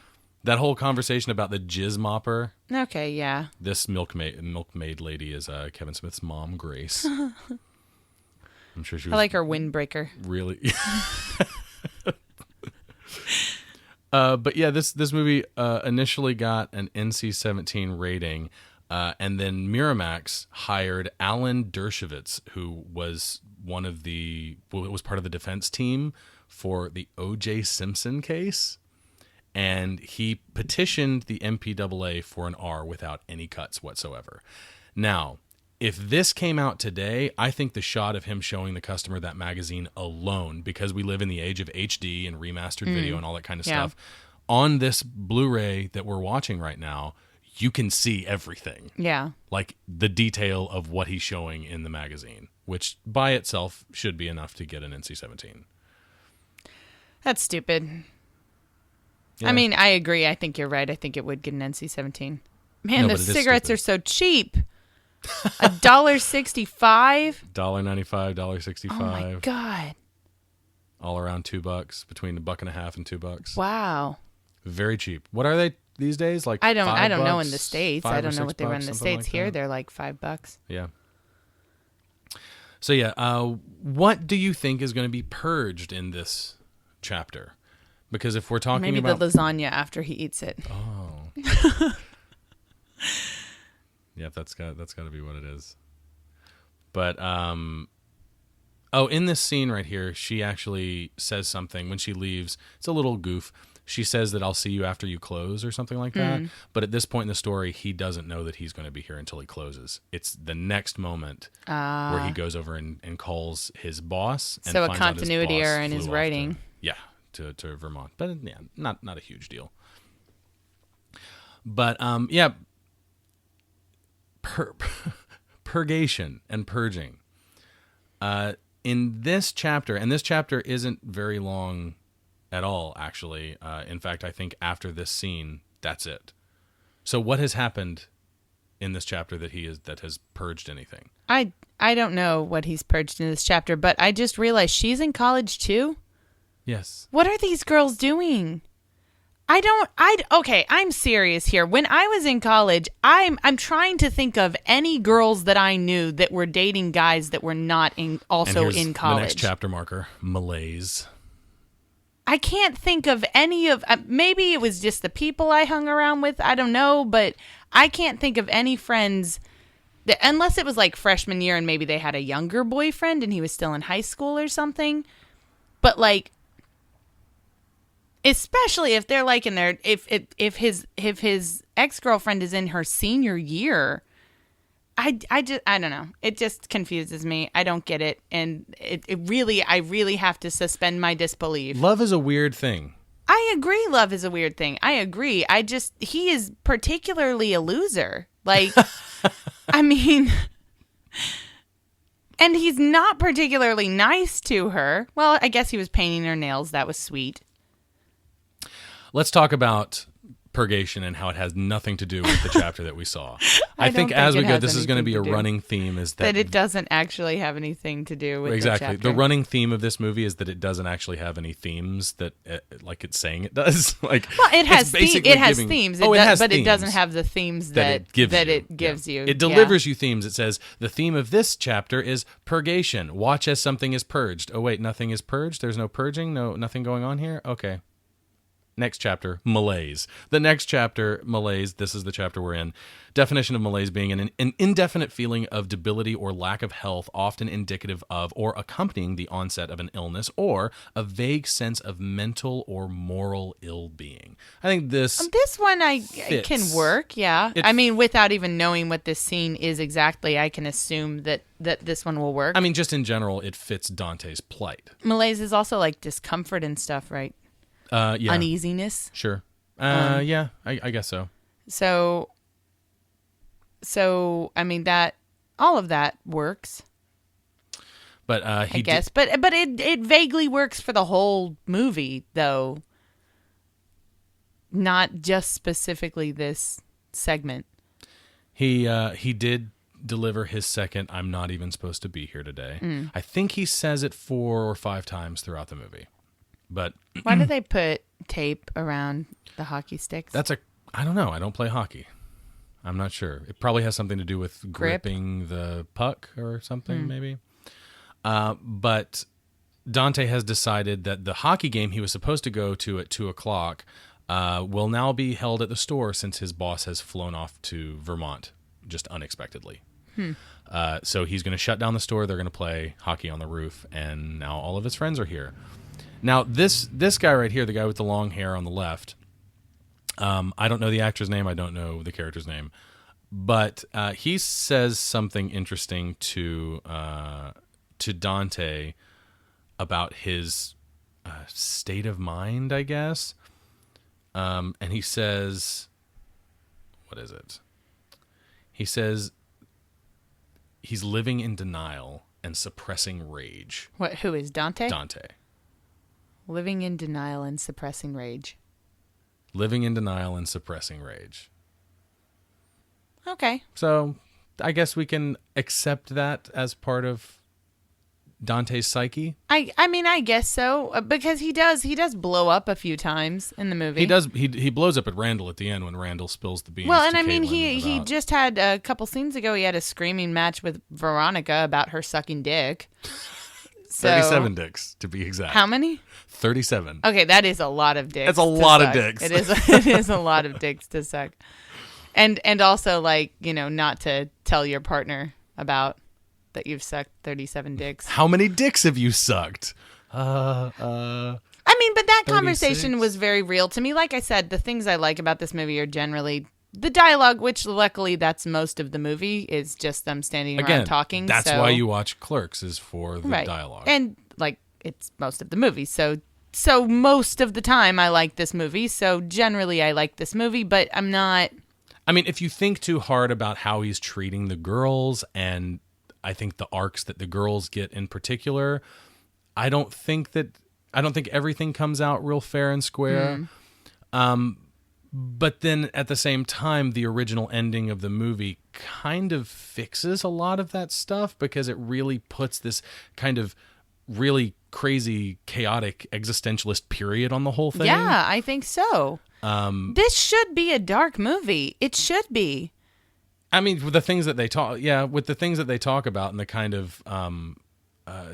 That whole conversation about the jizz mopper. Okay, yeah. This milkmaid lady is Kevin Smith's mom, Grace. I'm sure she was... I like her windbreaker. Really? But yeah, this movie initially got an NC-17 rating, and then Miramax hired Alan Dershowitz, who was was part of the defense team for the O.J. Simpson case, and he petitioned the MPAA for an R without any cuts whatsoever. Now, if this came out today, I think the shot of him showing the customer that magazine alone, because we live in the age of HD and remastered video and all that kind of stuff, on this Blu-ray that we're watching right now, you can see everything. Yeah. Like the detail of what he's showing in the magazine, which by itself should be enough to get an NC-17. That's stupid. Yeah. I mean, I agree. I think you're right. I think it would get an NC-17. Man, No, the but it is cigarettes stupid. are so cheap. $1.65. $1.95, $1.65. Oh my God. All around $2, between $1.50 and $2. Wow. Very cheap. What are they these days? Like I don't know $5? in the States. I don't know what they run in the States. Like Here, that? they're like $5. Yeah. So yeah, what do you think is going to be purged in this chapter? Because if we're talking Maybe about the lasagna after he eats it. yeah, that's got to be what it is. But in this scene right here, she actually says something when she leaves. It's a little goof. She says that I'll see you after you close or something like that. But at this point in the story, he doesn't know that he's going to be here until he closes. It's the next moment where he goes over and calls his boss. And So a finds out his continuity boss error in flew his off writing. to Vermont. But yeah, not a huge deal. But purgation and purging. In this chapter, and this chapter isn't very long at all, actually. In fact, I think after this scene, that's it. So what has happened in this chapter that has purged anything? I don't know what he's purged in this chapter, but I just realized she's in college too. Yes. What are these girls doing? Okay, I'm serious here. When I was in college, I'm trying to think of any girls that I knew that were dating guys that were not in college. The next chapter marker, malaise. I can't think of any of, maybe it was just the people I hung around with. I don't know, but I can't think of any friends that, unless it was like freshman year and maybe they had a younger boyfriend and he was still in high school or something. But like, especially if they're like in their, if his ex-girlfriend is in her senior year, I don't know. It just confuses me. I don't get it. And I really have to suspend my disbelief. Love is a weird thing. I agree. Love is a weird thing. I agree. He is particularly a loser. Like, I mean, and he's not particularly nice to her. Well, I guess he was painting her nails. That was sweet. Let's talk about purgation and how it has nothing to do with the chapter that we saw. I think as we go, this is going to be a running theme, is that it doesn't actually have anything to do with exactly the chapter. the running theme of this movie is that it doesn't actually have any themes that like it's saying it does. Like, well, it has themes. it has themes. but it doesn't have the themes that it gives you. It delivers you themes. It says the theme of this chapter is purgation. Watch as something is purged. Oh wait, nothing is purged. There's no purging. Nothing going on here. Okay. Next chapter, malaise. The next chapter, malaise, this is the chapter we're in. Definition of malaise being an indefinite feeling of debility or lack of health, often indicative of or accompanying the onset of an illness, or a vague sense of mental or moral ill-being. I think this one fits. Can work, yeah. I mean, without even knowing what this scene is exactly, I can assume that this one will work. I mean, just in general, it fits Dante's plight. Malaise is also like discomfort and stuff, right? Yeah. Uneasiness. Sure. Yeah, I guess so. So I mean that all of that works. But I guess, but it vaguely works for the whole movie, though. Not just specifically this segment. He did deliver his second "I'm not even supposed to be here today." I think he says it 4 or 5 times throughout the movie. But why do they put tape around the hockey sticks? I don't know. I don't play hockey. I'm not sure. It probably has something to do with gripping the puck or something, maybe. But Dante has decided that the hockey game he was supposed to go to at 2:00 will now be held at the store since his boss has flown off to Vermont just unexpectedly. So he's going to shut down the store. They're going to play hockey on the roof, and now all of his friends are here. Now, this guy right here, the guy with the long hair on the left, I don't know the actor's name. I don't know the character's name. But he says something interesting to Dante about his state of mind, I guess. And he says, what is it? He says he's living in denial and suppressing rage. Who is Dante? Dante. Living in denial and suppressing rage. Living in denial and suppressing rage. Okay. So I guess we can accept that as part of Dante's psyche. I mean, I guess so, because he does blow up a few times in the movie. He does. He blows up at Randall at the end when Randall spills the beans. Well, and to I mean, Caitlin he about- just had a couple scenes ago. He had a screaming match with Veronica about her sucking dick. So, 37 dicks to be exact. How many? 37. Okay, that is a lot of dicks. That's a to lot of suck. dicks. It is. It is a lot of dicks to suck. And also, like, you know, not to tell your partner about that you've sucked 37 dicks. How many dicks have you sucked? I mean, but that 36. conversation was very real to me. Like I said, the things I like about this movie are generally the dialogue, which luckily that's most of the movie, is just them standing Again, around talking. that's so, why you watch Clerks, is for the right. dialogue. And like it's most of the movie. So most of the time I like this movie. So generally I like this movie, but I'm not. I mean, if you think too hard about how he's treating the girls, and I think the arcs that the girls get in particular, I don't think everything comes out real fair and square. But then at the same time, the original ending of the movie kind of fixes a lot of that stuff, because it really puts this kind of really crazy, chaotic existentialist period on the whole thing. Yeah, I think so. This should be a dark movie. It should be. I mean, with the things that they talk about and the kind of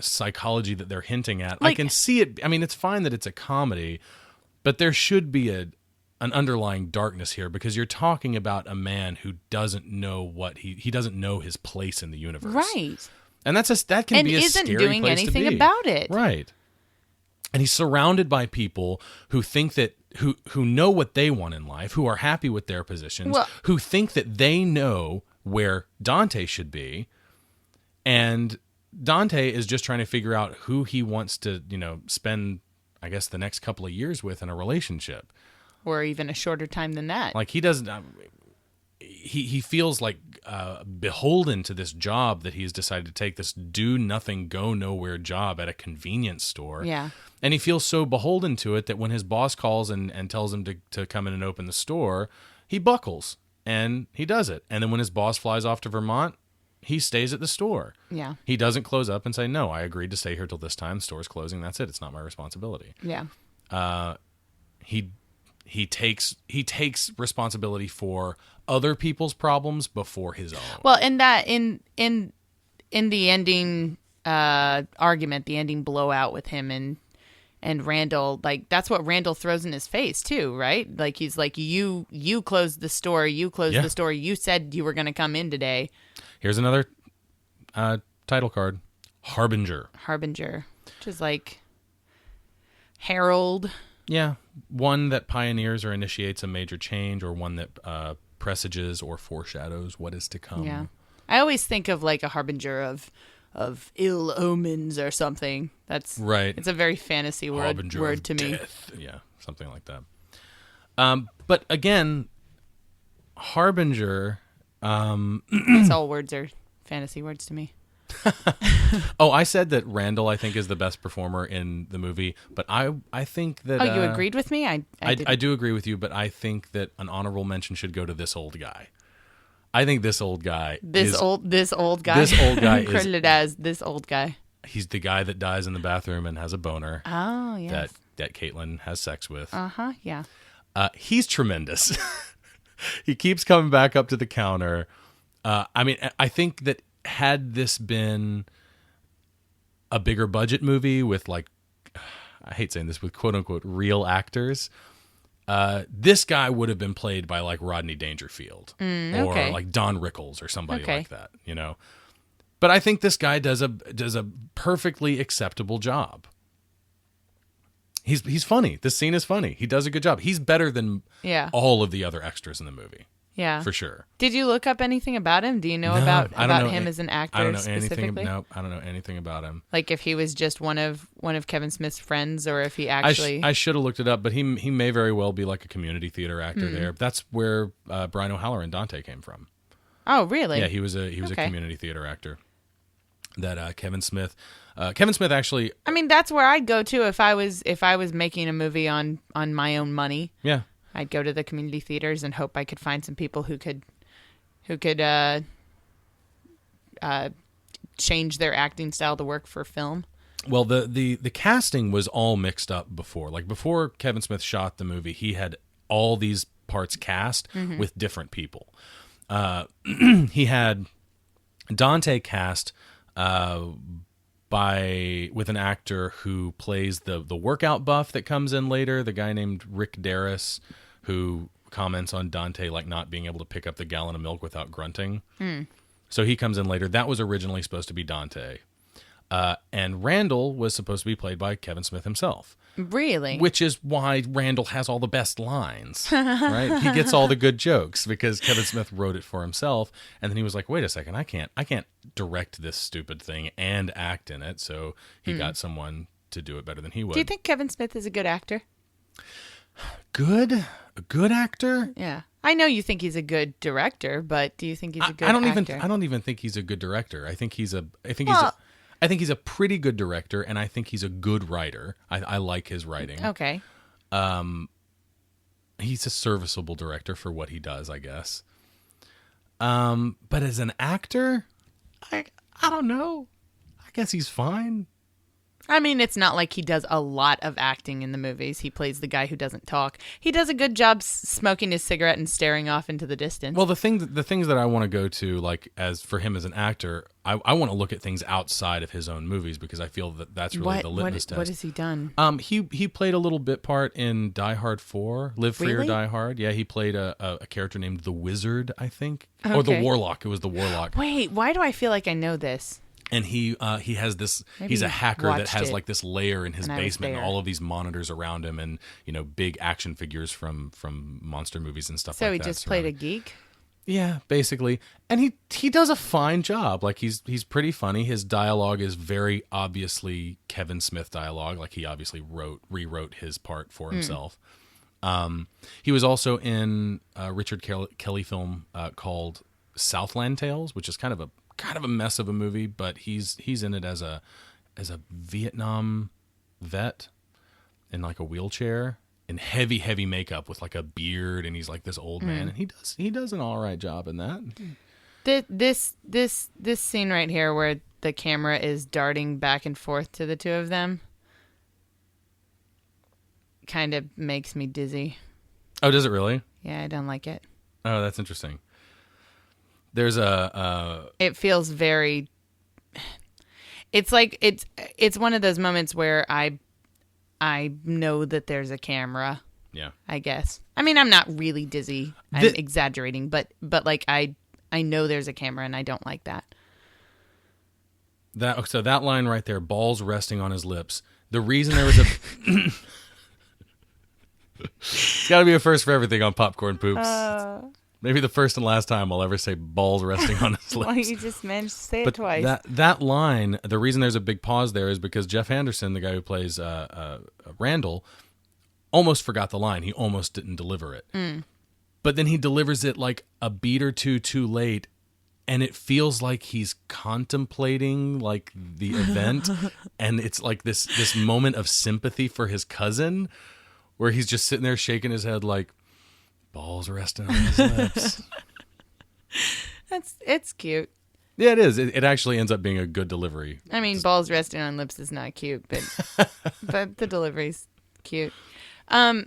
psychology that they're hinting at, I can see it. I mean, it's fine that it's a comedy, but there should be an underlying darkness here, because you're talking about a man who doesn't know what he doesn't know his place in the universe, Right. And that can be a isn't scary doing place anything to be. about it. Right. And he's surrounded by people who think that who know what they want in life, who are happy with their positions, who think that they know where Dante should be, and Dante is just trying to figure out who he wants to, spend, I guess, the next couple of years with in a relationship, or even a shorter time than that. Like he doesn't. He feels like beholden to this job that he's decided to take, this do nothing, go nowhere job at a convenience store. Yeah. And he feels so beholden to it that when his boss calls and tells him to come in and open the store, he buckles and he does it. And then when his boss flies off to Vermont, he stays at the store. Yeah. He doesn't close up and say, no, I agreed to stay here till this time. Store's closing. That's it. It's not my responsibility. Yeah. He takes responsibility for other people's problems before his own. Well, in the ending argument, the ending blowout with him and Randall, like that's what Randall throws in his face too, right? Like he's like, you closed the store, the store, you said you were going to come in today. Here's another title card, Harbinger, which is like herald. Yeah, one that pioneers or initiates a major change, or one that presages or foreshadows what is to come. Yeah, I always think of like a harbinger of ill omens or something. That's right. It's a very fantasy word to me. Death. Yeah, something like that. But again, harbinger. It's all words are fantasy words to me. Oh, I said that Randall, I think, is the best performer in the movie, but I think that... Oh, you agreed with me? I do agree with you, but I think that an honorable mention should go to this old guy. I think this old guy This old guy credited as this old guy. He's the guy that dies in the bathroom and has a boner. Oh, yes. That Caitlin has sex with. Uh-huh, yeah. He's tremendous. He keeps coming back up to the counter. I mean, I think that had this been a bigger budget movie with, like, I hate saying this, with quote unquote real actors, this guy would have been played by like Rodney Dangerfield or like Don Rickles or somebody like that, But I think this guy does a perfectly acceptable job. He's funny. This scene is funny. He does a good job. He's better than all of the other extras in the movie. Yeah. for sure. Did you look up anything about him? Do you know No, about I don't know him as an actor I don't know specifically? anything. Nope, I don't know anything about him. Like if he was just one of Kevin Smith's friends, or if he I actually. should have looked it up, but he may very well be like a community theater actor there. That's where Brian O'Halloran Dante came from. Oh, really? Yeah, he was a Okay. community theater actor. That Kevin Smith actually. I mean, that's where I'd go to if I was making a movie on my own money. Yeah. I'd go to the community theaters and hope I could find some people who could change their acting style to work for film. Well, the casting was all mixed up before. Like before Kevin Smith shot the movie, he had all these parts cast with different people. He had Dante cast with an actor who plays the workout buff that comes in later, the guy named Rick Darris, who comments on Dante like not being able to pick up the gallon of milk without grunting. So he comes in later. That was originally supposed to be Dante. And Randall was supposed to be played by Kevin Smith himself. Really? Which is why Randall has all the best lines, right? He gets all the good jokes because Kevin Smith wrote it for himself. And then he was like, wait a second, I can't direct this stupid thing and act in it. So he got someone to do it better than he would. Do you think Kevin Smith is a good actor? A good actor? Yeah. I know you think he's a good director, but do you think he's a good I don't actor? I don't even think he's a good director. I think he's a pretty good director, and I think he's a good writer. I like his writing. Okay. He's a serviceable director for what he does, I guess. But as an actor, I don't know. I guess he's fine. I mean, it's not like he does a lot of acting in the movies. He plays the guy who doesn't talk. He does a good job smoking his cigarette and staring off into the distance. Well, the things that I want to go to, like as for him as an actor, I want to look at things outside of his own movies because I feel that's really the litmus test. What has he done? He played a little bit part in Die Hard 4, Live Free or Die Hard. Yeah, he played a character named the Wizard, I think, or the Warlock. It was the Warlock. Wait, why do I feel like I know this? And he has this. Maybe he's a hacker that has it like this layer in his when I was basement, and there. all of these monitors around him, and big action figures from monster movies and stuff So like he that. just played a geek? Yeah, basically, and he does a fine job. Like he's pretty funny. His dialogue is very obviously Kevin Smith dialogue. Like he obviously rewrote his part for himself. He was also in a Richard Kelly film called Southland Tales, which is kind of a mess of a movie, but he's in it as a Vietnam vet in like a wheelchair in heavy makeup with like a beard, and he's like this old man, and he does an all right job in that. This scene right here where the camera is darting back and forth to the two of them kind of makes me dizzy. Oh, does it really? Yeah, I don't like it. Oh, that's interesting. There's It feels very. It's like it's one of those moments where I know that there's a camera. Yeah. I guess. I mean, I'm not really dizzy. I'm exaggerating, but like I know there's a camera, and I don't like that. So that line right there, balls resting on his lips. The reason there was a it's got to be a first for everything on Popcorn Poops. Maybe the first and last time I'll ever say balls resting on his lips. Well, you just managed to say it twice. That line, the reason there's a big pause there is because Jeff Anderson, the guy who plays Randall, almost forgot the line. He almost didn't deliver it. But then he delivers it like a beat or two too late, and it feels like he's contemplating like the event, and it's like this moment of sympathy for his cousin, where he's just sitting there shaking his head like, balls resting on his lips. It's cute. Yeah, it is. It actually ends up being a good delivery. I mean, balls resting on lips is not cute, but but the delivery's cute. So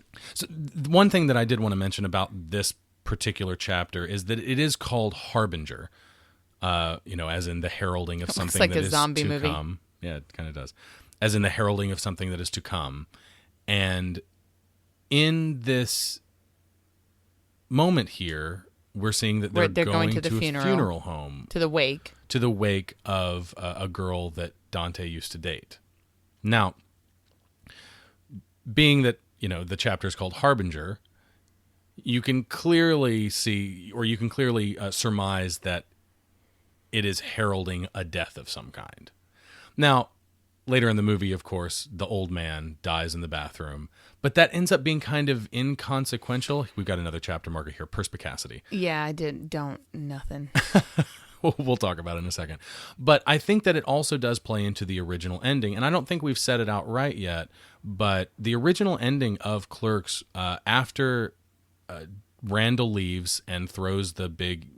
one thing that I did want to mention about this particular chapter is that it is called Harbinger, as in the heralding of something like that a is zombie to movie. come. Yeah, it kind of does. As in the heralding of something that is to come. And in this moment here, we're seeing that they're going to the funeral home. To the wake. To the wake of a girl that Dante used to date. Now, being that, the chapter is called Harbinger, you can clearly see, or you can clearly surmise that it is heralding a death of some kind. Now, later in the movie, of course, the old man dies in the bathroom, but that ends up being kind of inconsequential. We've got another chapter marker here, perspicacity. Yeah, I don't nothing. We'll talk about it in a second. But I think that it also does play into the original ending, and I don't think we've said it outright yet, but the original ending of Clerks, after Randall leaves and throws the big,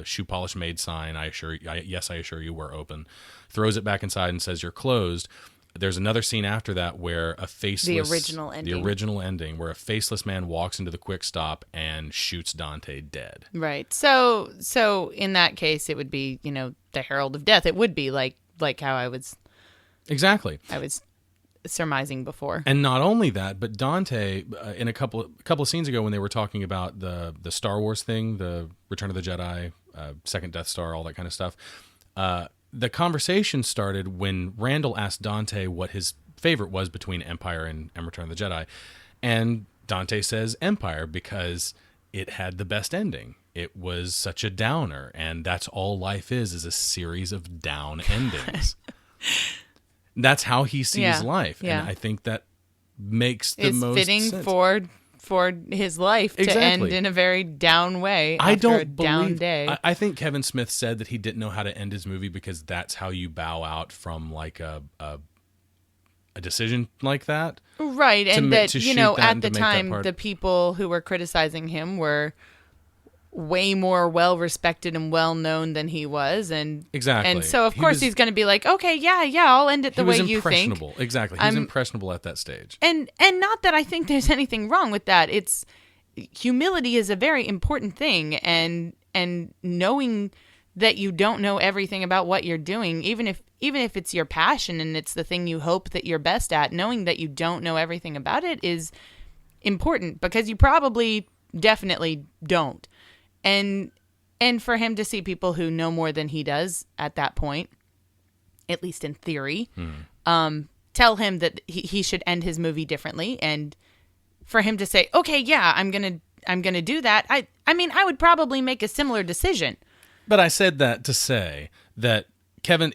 shoe polish made sign, I assure you we're open, throws it back inside and says you're closed. There's another scene after that where a faceless... The original ending, where a faceless man walks into the quick stop and shoots Dante dead. Right. So in that case, it would be, the herald of death. It would be like how I was... Exactly. I was surmising before. And not only that, but Dante, in a couple of scenes ago when they were talking about the Star Wars thing, the Return of the Jedi, second Death Star, all that kind of stuff, the conversation started when Randall asked Dante what his favorite was between Empire and Return of the Jedi. And Dante says Empire because it had the best ending. It was such a downer, and that's all life is a series of down endings. That's how he sees life. Yeah. And I think that makes the most fitting sense. For his life to end in a very down way after a down day. I think Kevin Smith said that he didn't know how to end his movie because that's how you bow out from like a decision like that. Right, and that at the time the people who were criticizing him were way more well respected and well known than he was, and exactly, and so of course he's going to be like, okay, yeah, I'll end it the way you think. Exactly, he was impressionable at that stage, and not that I think there's anything wrong with that. It's humility is a very important thing, and knowing that you don't know everything about what you're doing, even if it's your passion and it's the thing you hope that you're best at, knowing that you don't know everything about it is important because you probably definitely don't. And for him to see people who know more than he does at that point, at least in theory, tell him that he should end his movie differently, and for him to say, okay, yeah, I'm gonna do that. I mean, I would probably make a similar decision. But I said that to say that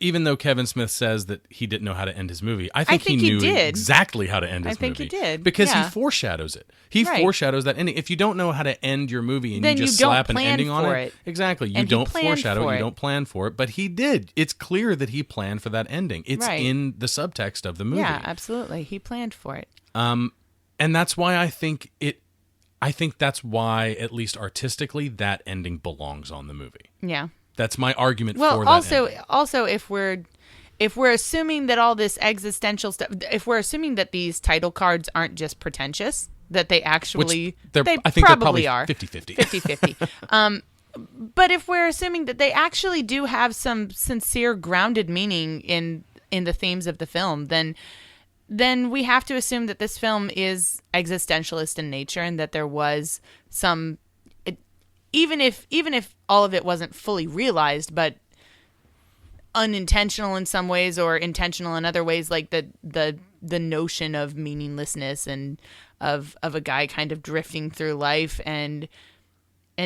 even though Kevin Smith says that he didn't know how to end his movie, I think he knew exactly how to end his movie. I think he did. Because he foreshadows it. He foreshadows that ending. If you don't know how to end your movie and then you just slap an ending on it, exactly. You don't foreshadow it, you don't plan for it, but he did. It's clear that he planned for that ending. It's in the subtext of the movie. Yeah, absolutely. He planned for it. And that's why I think that's why, at least artistically, that ending belongs on the movie. Yeah. That's my argument for that ending. Also, if we're assuming that all this existential stuff, if we're assuming that these title cards aren't just pretentious, that they actually, I think probably are 50-50. 50-50. But if we're assuming that they actually do have some sincere, grounded meaning in the themes of the film, then we have to assume that this film is existentialist in nature and that there was some. Even if all of it wasn't fully realized, but unintentional in some ways or intentional in other ways, like the notion of meaninglessness and of a guy kind of drifting through life and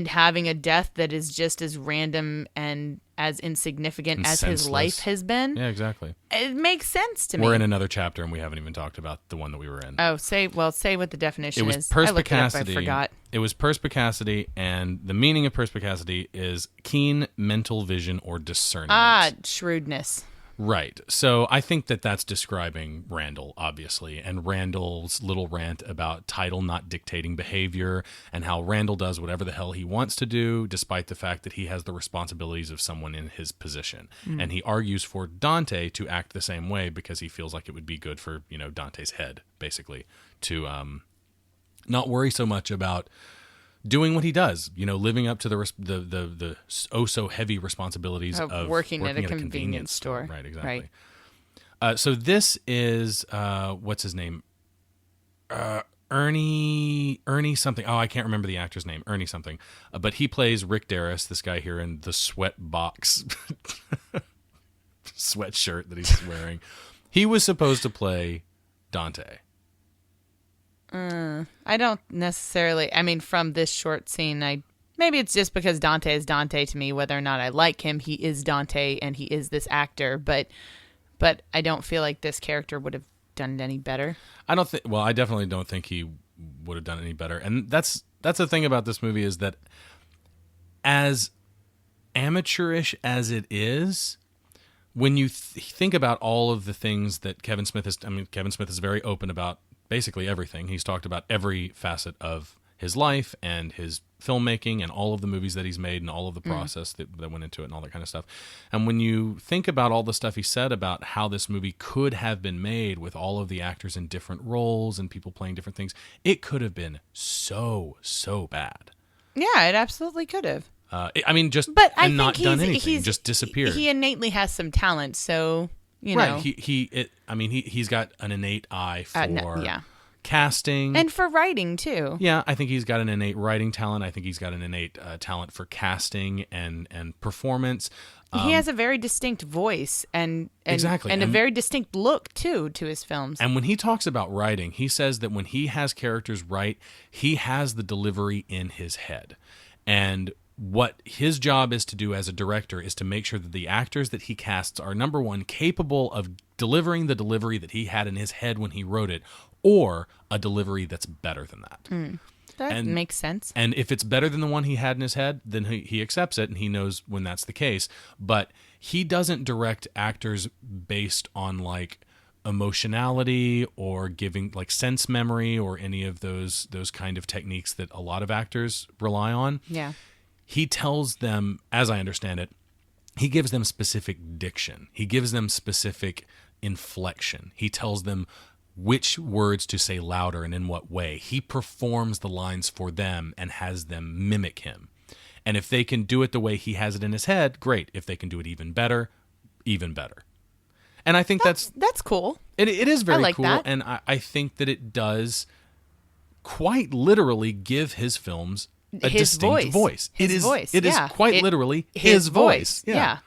having a death that is just as random and as insignificant and as senseless. His life has been. Yeah, exactly. It makes sense to me. We're in another chapter and we haven't even talked about the one that we were in. Oh, say what the definition is. Perspicacity. I looked it up, I forgot. It was perspicacity, and the meaning of perspicacity is keen mental vision or discernment. Ah, shrewdness. Right. So I think that that's describing Randall, obviously, and Randall's little rant about title not dictating behavior and how Randall does whatever the hell he wants to do, despite the fact that he has the responsibilities of someone in his position. And he argues for Dante to act the same way because he feels like it would be good for, Dante's head, basically, to not worry so much about doing what he does, living up to the oh so heavy responsibilities of working at a convenience store. Right, exactly. Right. So this is what's his name? Ernie something. Oh, I can't remember the actor's name. Ernie something. But he plays Rick Darris, this guy here in the sweat box sweatshirt that he's wearing. He was supposed to play Dante. I don't necessarily. I mean, from this short scene, maybe it's just because Dante is Dante to me. Whether or not I like him, he is Dante, and he is this actor. But I don't feel like this character would have done it any better. I don't think. Well, I definitely don't think he would have done any better. And that's the thing about this movie is that as amateurish as it is, when you think about all of the things that Kevin Smith is, I mean, Kevin Smith is very open about basically everything. He's talked about every facet of his life and his filmmaking and all of the movies that he's made and all of the process that went into it and all that kind of stuff. And when you think about all the stuff he said about how this movie could have been made with all of the actors in different roles and people playing different things, it could have been so bad. Yeah, it absolutely could have. I mean, just but and not done anything, just disappeared. He innately has some talent, so you know. Right. He's got an innate eye for yeah. casting and for writing too. Yeah, I think he's got an innate writing talent. I think he's got an innate talent for casting and performance. He has a very distinct voice and exactly. and a very distinct look too to his films. And when he talks about writing, he says that when he has characters write, he has the delivery in his head. And what his job is to do as a director is to make sure that the actors that he casts are, number one, capable of delivering the delivery that he had in his head when he wrote it, or a delivery that's better than that. That makes sense. And if it's better than the one he had in his head, then he accepts it, and he knows when that's the case. But he doesn't direct actors based on like emotionality or giving like sense memory or any of those kind of techniques that a lot of actors rely on. Yeah. He tells them, as I understand it, he gives them specific diction. He gives them specific inflection. He tells them which words to say louder and in what way. He performs the lines for them and has them mimic him. And if they can do it the way he has it in his head, great. If they can do it even better, even better. And I think that's cool. It is very cool. That. And I think that it does quite literally give his films a distinct voice. It is quite literally his voice. Yeah.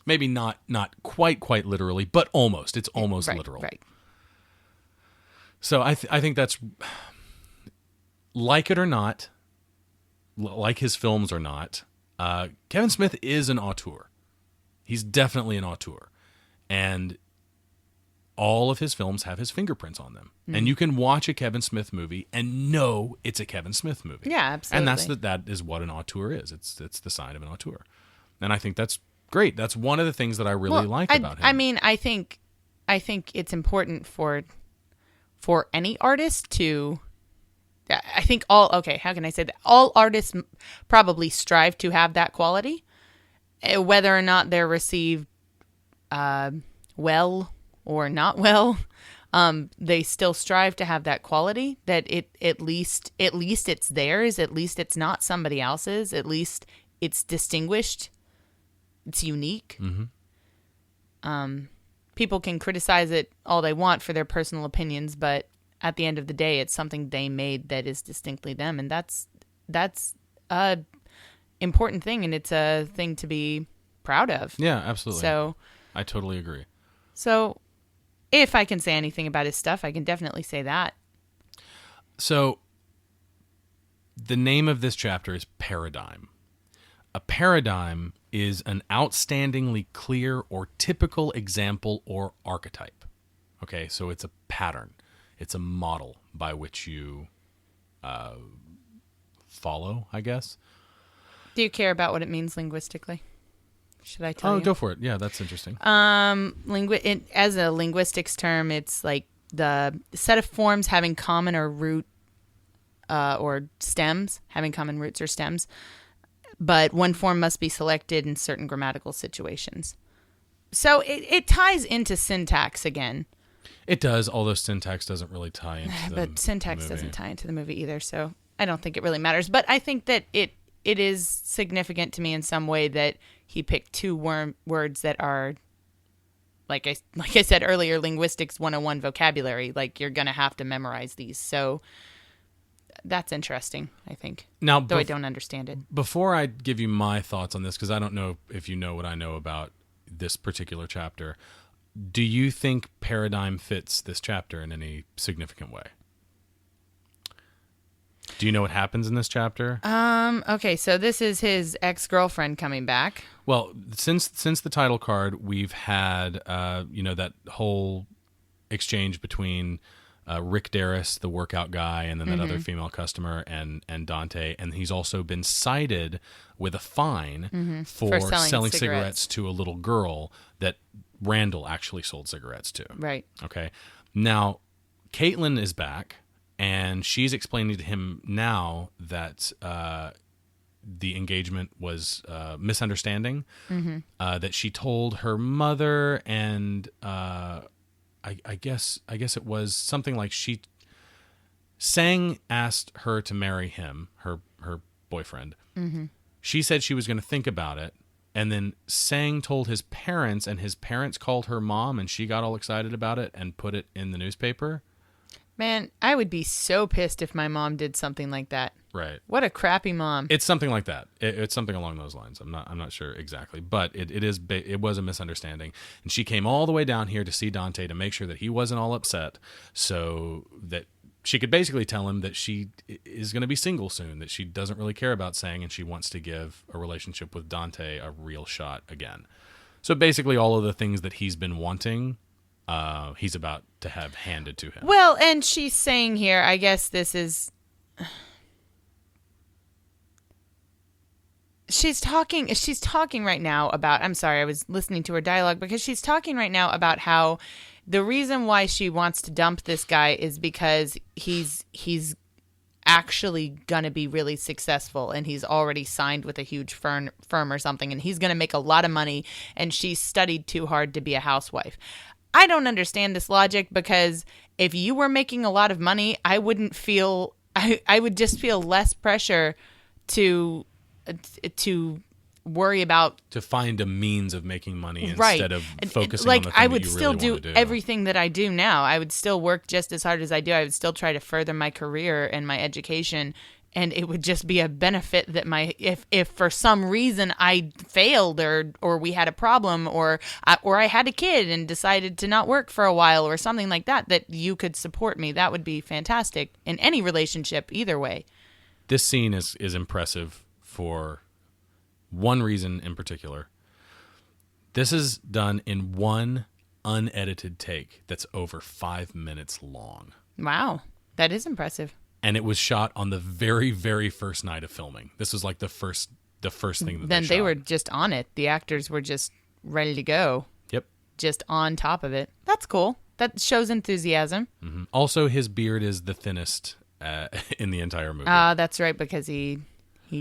Maybe not quite literally, but almost. It's almost literal. Right. So I think that's, like it or not, like his films or not, Kevin Smith is an auteur. He's definitely an auteur. And all of his films have his fingerprints on them. And you can watch a Kevin Smith movie and know it's a Kevin Smith movie. Yeah, absolutely. And that is what an auteur is. It's the sign of an auteur. And I think that's great. That's one of the things that I really like about him. I mean, I think it's important for any artist to, I think how can I say that? All artists probably strive to have that quality, whether or not they're received well or not well. They still strive to have that quality, that it at least it's theirs, at least it's not somebody else's, at least it's distinguished, it's unique. Mm-hmm. People can criticize it all they want for their personal opinions, but at the end of the day, it's something they made that is distinctly them, and that's a important thing, and it's a thing to be proud of. Yeah, absolutely. So I totally agree. So if I can say anything about his stuff, I can definitely say that. So the name of this chapter is Paradigm. A paradigm is an outstandingly clear or typical example or archetype. Okay, so it's a pattern. It's a model by which you follow, I guess. Do you care about what it means linguistically? Should I tell you? Oh, go for it. Yeah, that's interesting. As a linguistics term, it's like the set of forms having common or root or stems, having common roots or stems. But one form must be selected in certain grammatical situations. So it ties into syntax again. It does, although syntax doesn't really tie into the But syntax movie. doesn't tie into the movie either, so I don't think it really matters. But I think that it is significant to me in some way that he picked two words that are, like I said earlier, linguistics 101 vocabulary. Like, you're going to have to memorize these. So that's interesting, I think, now, though I don't understand it. Before I give you my thoughts on this, because I don't know if you know what I know about this particular chapter, do you think Paradigm fits this chapter in any significant way? Do you know what happens in this chapter? Okay, so this is his ex-girlfriend coming back. Well, since the title card, we've had that whole exchange between Rick Darris, the workout guy, and then that other female customer, and Dante, and he's also been cited with a fine for selling cigarettes to a little girl that Randall actually sold cigarettes to. Right. Okay. Now, Caitlin is back, and she's explaining to him now that the engagement was misunderstanding, that she told her mother, and I guess it was something like Sang asked her to marry him, her boyfriend. She said she was going to think about it, and then Sang told his parents, and his parents called her mom, and she got all excited about it and put it in the newspaper. Man, I would be so pissed if my mom did something like that. Right. What a crappy mom. It's something like that. It's something along those lines. I'm not sure exactly, but it was a misunderstanding. And she came all the way down here to see Dante to make sure that he wasn't all upset, so that she could basically tell him that she is going to be single soon, that she doesn't really care about Sang, and she wants to give a relationship with Dante a real shot again. So basically all of the things that he's been wanting, he's about to have handed to him. Well, and she's saying here, I guess this is... She's talking right now about, I'm sorry, I was listening to her dialogue, because she's talking right now about how the reason why she wants to dump this guy is because he's actually going to be really successful, and he's already signed with a huge firm or something, and he's going to make a lot of money, and she's studied too hard to be a housewife. I don't understand this logic, because if you were making a lot of money, I would just feel less pressure to worry about, to find a means of making money right, instead of focusing like on the thing I would that you still really do everything that I do now. I would still work just as hard as I do. I would still try to further my career and my education, and it would just be a benefit that if for some reason I failed or we had a problem or I had a kid and decided to not work for a while or something like that, that you could support me. That would be fantastic in any relationship, either way. This scene is impressive for one reason in particular. This is done in one unedited take that's over 5 minutes long. Wow, that is impressive. And it was shot on the very, very first night of filming. This was like the first thing that then they shot. were just on it. The actors were just ready to go. Yep. Just on top of it. That's cool. That shows enthusiasm. Mm-hmm. Also, his beard is the thinnest in the entire movie. That's right, because he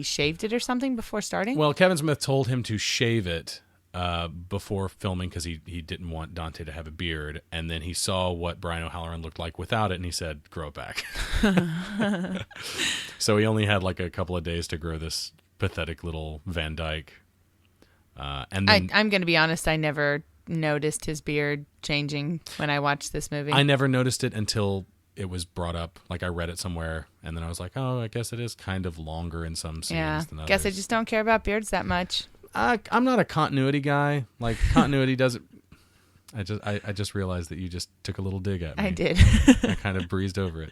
shaved it or something before starting? Well, Kevin Smith told him to shave it before filming because he didn't want Dante to have a beard, and then he saw what Brian O'Halloran looked like without it, and he said, grow it back. So he only had like a couple of days to grow this pathetic little Van Dyke. And then, I'm going to be honest, I never noticed his beard changing when I watched this movie. I never noticed it until it was brought up. Like I read it somewhere, and then I was like, oh, I guess it is kind of longer in some scenes than others. Guess I just don't care about beards that much. I'm not a continuity guy. Like continuity doesn't. I just realized that you just took a little dig at me. I did. I kind of breezed over it.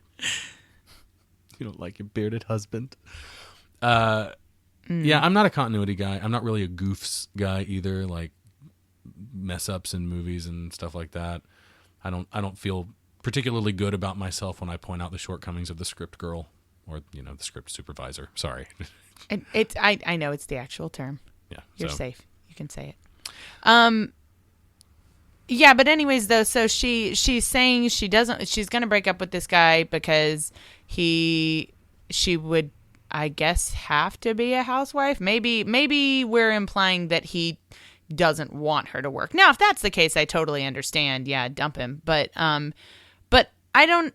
You don't like your bearded husband. Yeah, I'm not a continuity guy. I'm not really a goofs guy either. Like mess ups in movies and stuff like that. I don't feel particularly good about myself when I point out the shortcomings of the script girl or the script supervisor. Sorry. I know it's the actual term. Yeah, you're safe. You can say it. Yeah, but anyways, though, so she's saying she's going to break up with this guy because she would, I guess, have to be a housewife. Maybe we're implying that he doesn't want her to work. Now, if that's the case, I totally understand. Yeah, dump him. But I don't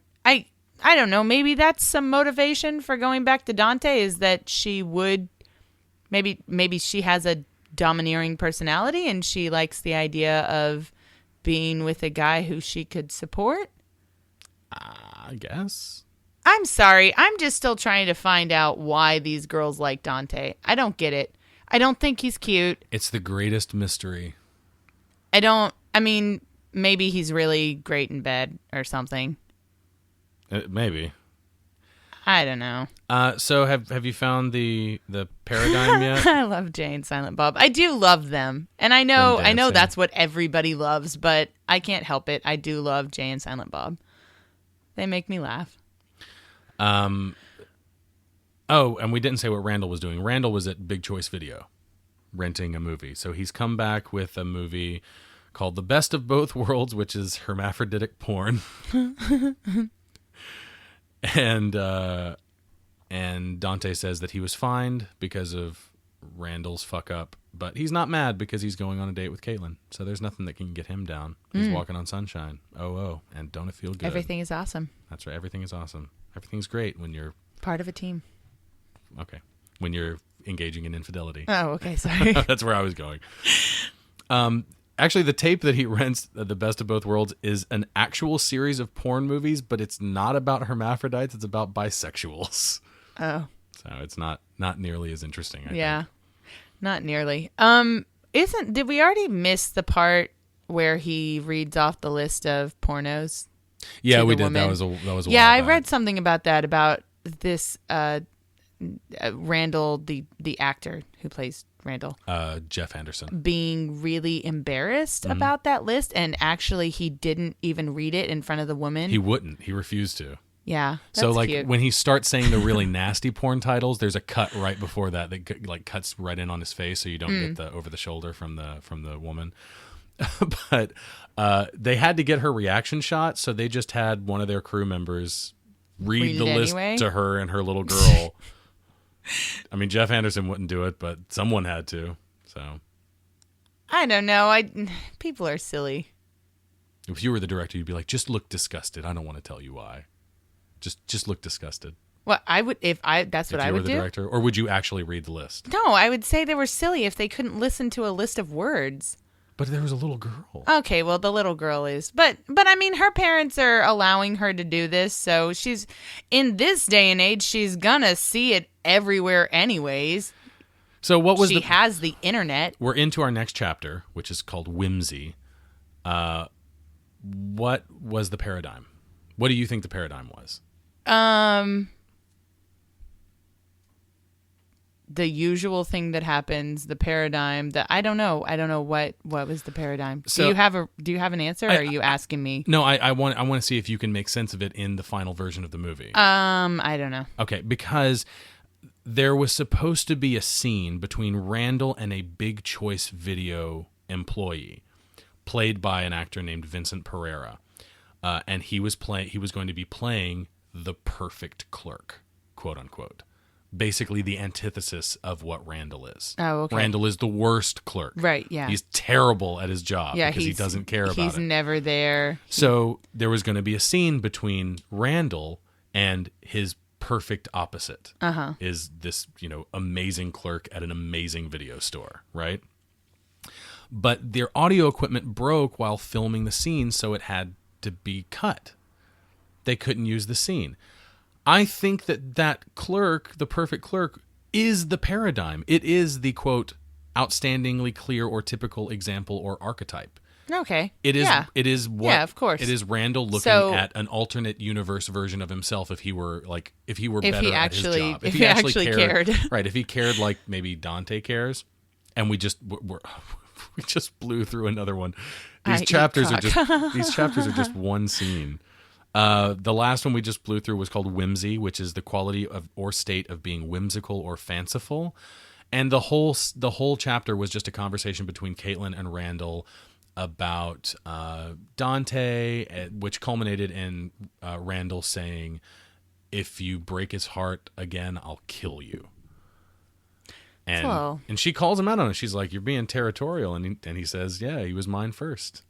know. Maybe that's some motivation for going back to Dante, is that she would maybe she has a domineering personality and she likes the idea of being with a guy who she could support. I guess. I'm sorry. I'm just still trying to find out why these girls like Dante. I don't get it. I don't think he's cute. It's the greatest mystery. I mean, maybe he's really great in bed or something. Maybe. I don't know. So have you found the paradigm yet? I love Jay and Silent Bob. I do love them. And I know that's what everybody loves, but I can't help it. I do love Jay and Silent Bob. They make me laugh. Oh, and we didn't say what Randall was doing. Randall was at Big Choice Video renting a movie. So he's come back with a movie called The Best of Both Worlds, which is hermaphroditic porn. And Dante says that he was fined because of Randall's fuck up, but he's not mad because he's going on a date with Caitlin. So there's nothing that can get him down. He's walking on sunshine. And don't it feel good? Everything is awesome. That's right. Everything is awesome. Everything's great when you're part of a team. Okay. When you're engaging in infidelity. Oh, okay. Sorry. That's where I was going. Actually, the tape that he rents, The Best of Both Worlds, is an actual series of porn movies, but it's not about hermaphrodites. It's about bisexuals. Oh. So it's not nearly as interesting, I think. Not nearly. Did we already miss the part where he reads off the list of pornos? Yeah, we did. Woman? That was a while I back. read something about that, about this Randall, the actor who plays Randall, Jeff Anderson, being really embarrassed about that list, and actually he didn't even read it in front of the woman. He wouldn't. He refused to. Yeah. So like cute. When he starts saying the really nasty porn titles, there's a cut right before that like cuts right in on his face, so you don't get the over the shoulder from the woman. But they had to get her reaction shot, so they just had one of their crew members read the list to her and her little girl. I mean, Jeff Anderson wouldn't do it, but someone had to. So I don't know. People are silly. If you were the director, you'd be like, just look disgusted. I don't want to tell you why. Just look disgusted. Well, I would if I would do. If you were the director, or would you actually read the list? No, I would say they were silly if they couldn't listen to a list of words. But there was a little girl. Okay, well, the little girl is. But I mean, her parents are allowing her to do this, so she's, in this day and age, she's gonna see it everywhere anyways. So what was She has the internet. We're into our next chapter, which is called Whimsy. What was the paradigm? What do you think the paradigm was? The usual thing that happens, the paradigm. I don't know what was the paradigm. So, do you have an answer, or are you asking me? No, I want to see if you can make sense of it in the final version of the movie. I don't know. Okay, because there was supposed to be a scene between Randall and a Big Choice Video employee, played by an actor named Vincent Pereira, and he was going to be playing the perfect clerk, quote unquote. Basically the antithesis of what Randall is. Oh, okay. Randall is the worst clerk. Right, yeah. He's terrible at his job because he doesn't care about it. He's never there. So there was going to be a scene between Randall and his perfect opposite. Is this, amazing clerk at an amazing video store, right? But their audio equipment broke while filming the scene, so it had to be cut. They couldn't use the scene. I think that clerk, the perfect clerk, is the paradigm. It is the, quote, outstandingly clear or typical example or archetype. Okay. It is. Yeah. It is what. Yeah, of course. It is Randall looking at an alternate universe version of himself. If he were better at his job. If he actually cared. Right. If he cared like maybe Dante cares, and we just we just blew through another one. These chapters are just one scene. The last one we just blew through was called Whimsy, which is the quality of or state of being whimsical or fanciful. And the whole chapter was just a conversation between Caitlin and Randall about Dante, which culminated in Randall saying, "If you break his heart again, I'll kill you." And she calls him out on it. She's like, "You're being territorial," and he says, "Yeah, he was mine first,"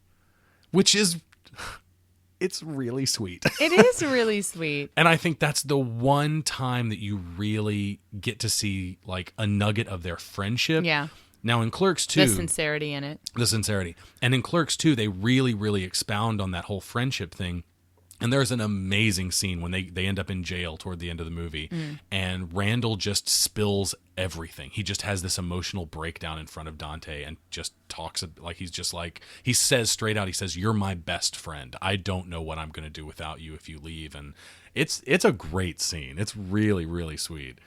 which is. It's really sweet. It is really sweet. And I think that's the one time that you really get to see like a nugget of their friendship. Yeah. Now in Clerks 2... The sincerity in it. The sincerity. And in Clerks 2, they really, really expound on that whole friendship thing. And there's an amazing scene when they end up in jail toward the end of the movie, and Randall just spills everything. He just has this emotional breakdown in front of Dante and just talks like he says straight out, he says, "You're my best friend. I don't know what I'm going to do without you if you leave." And it's a great scene. It's really, really sweet.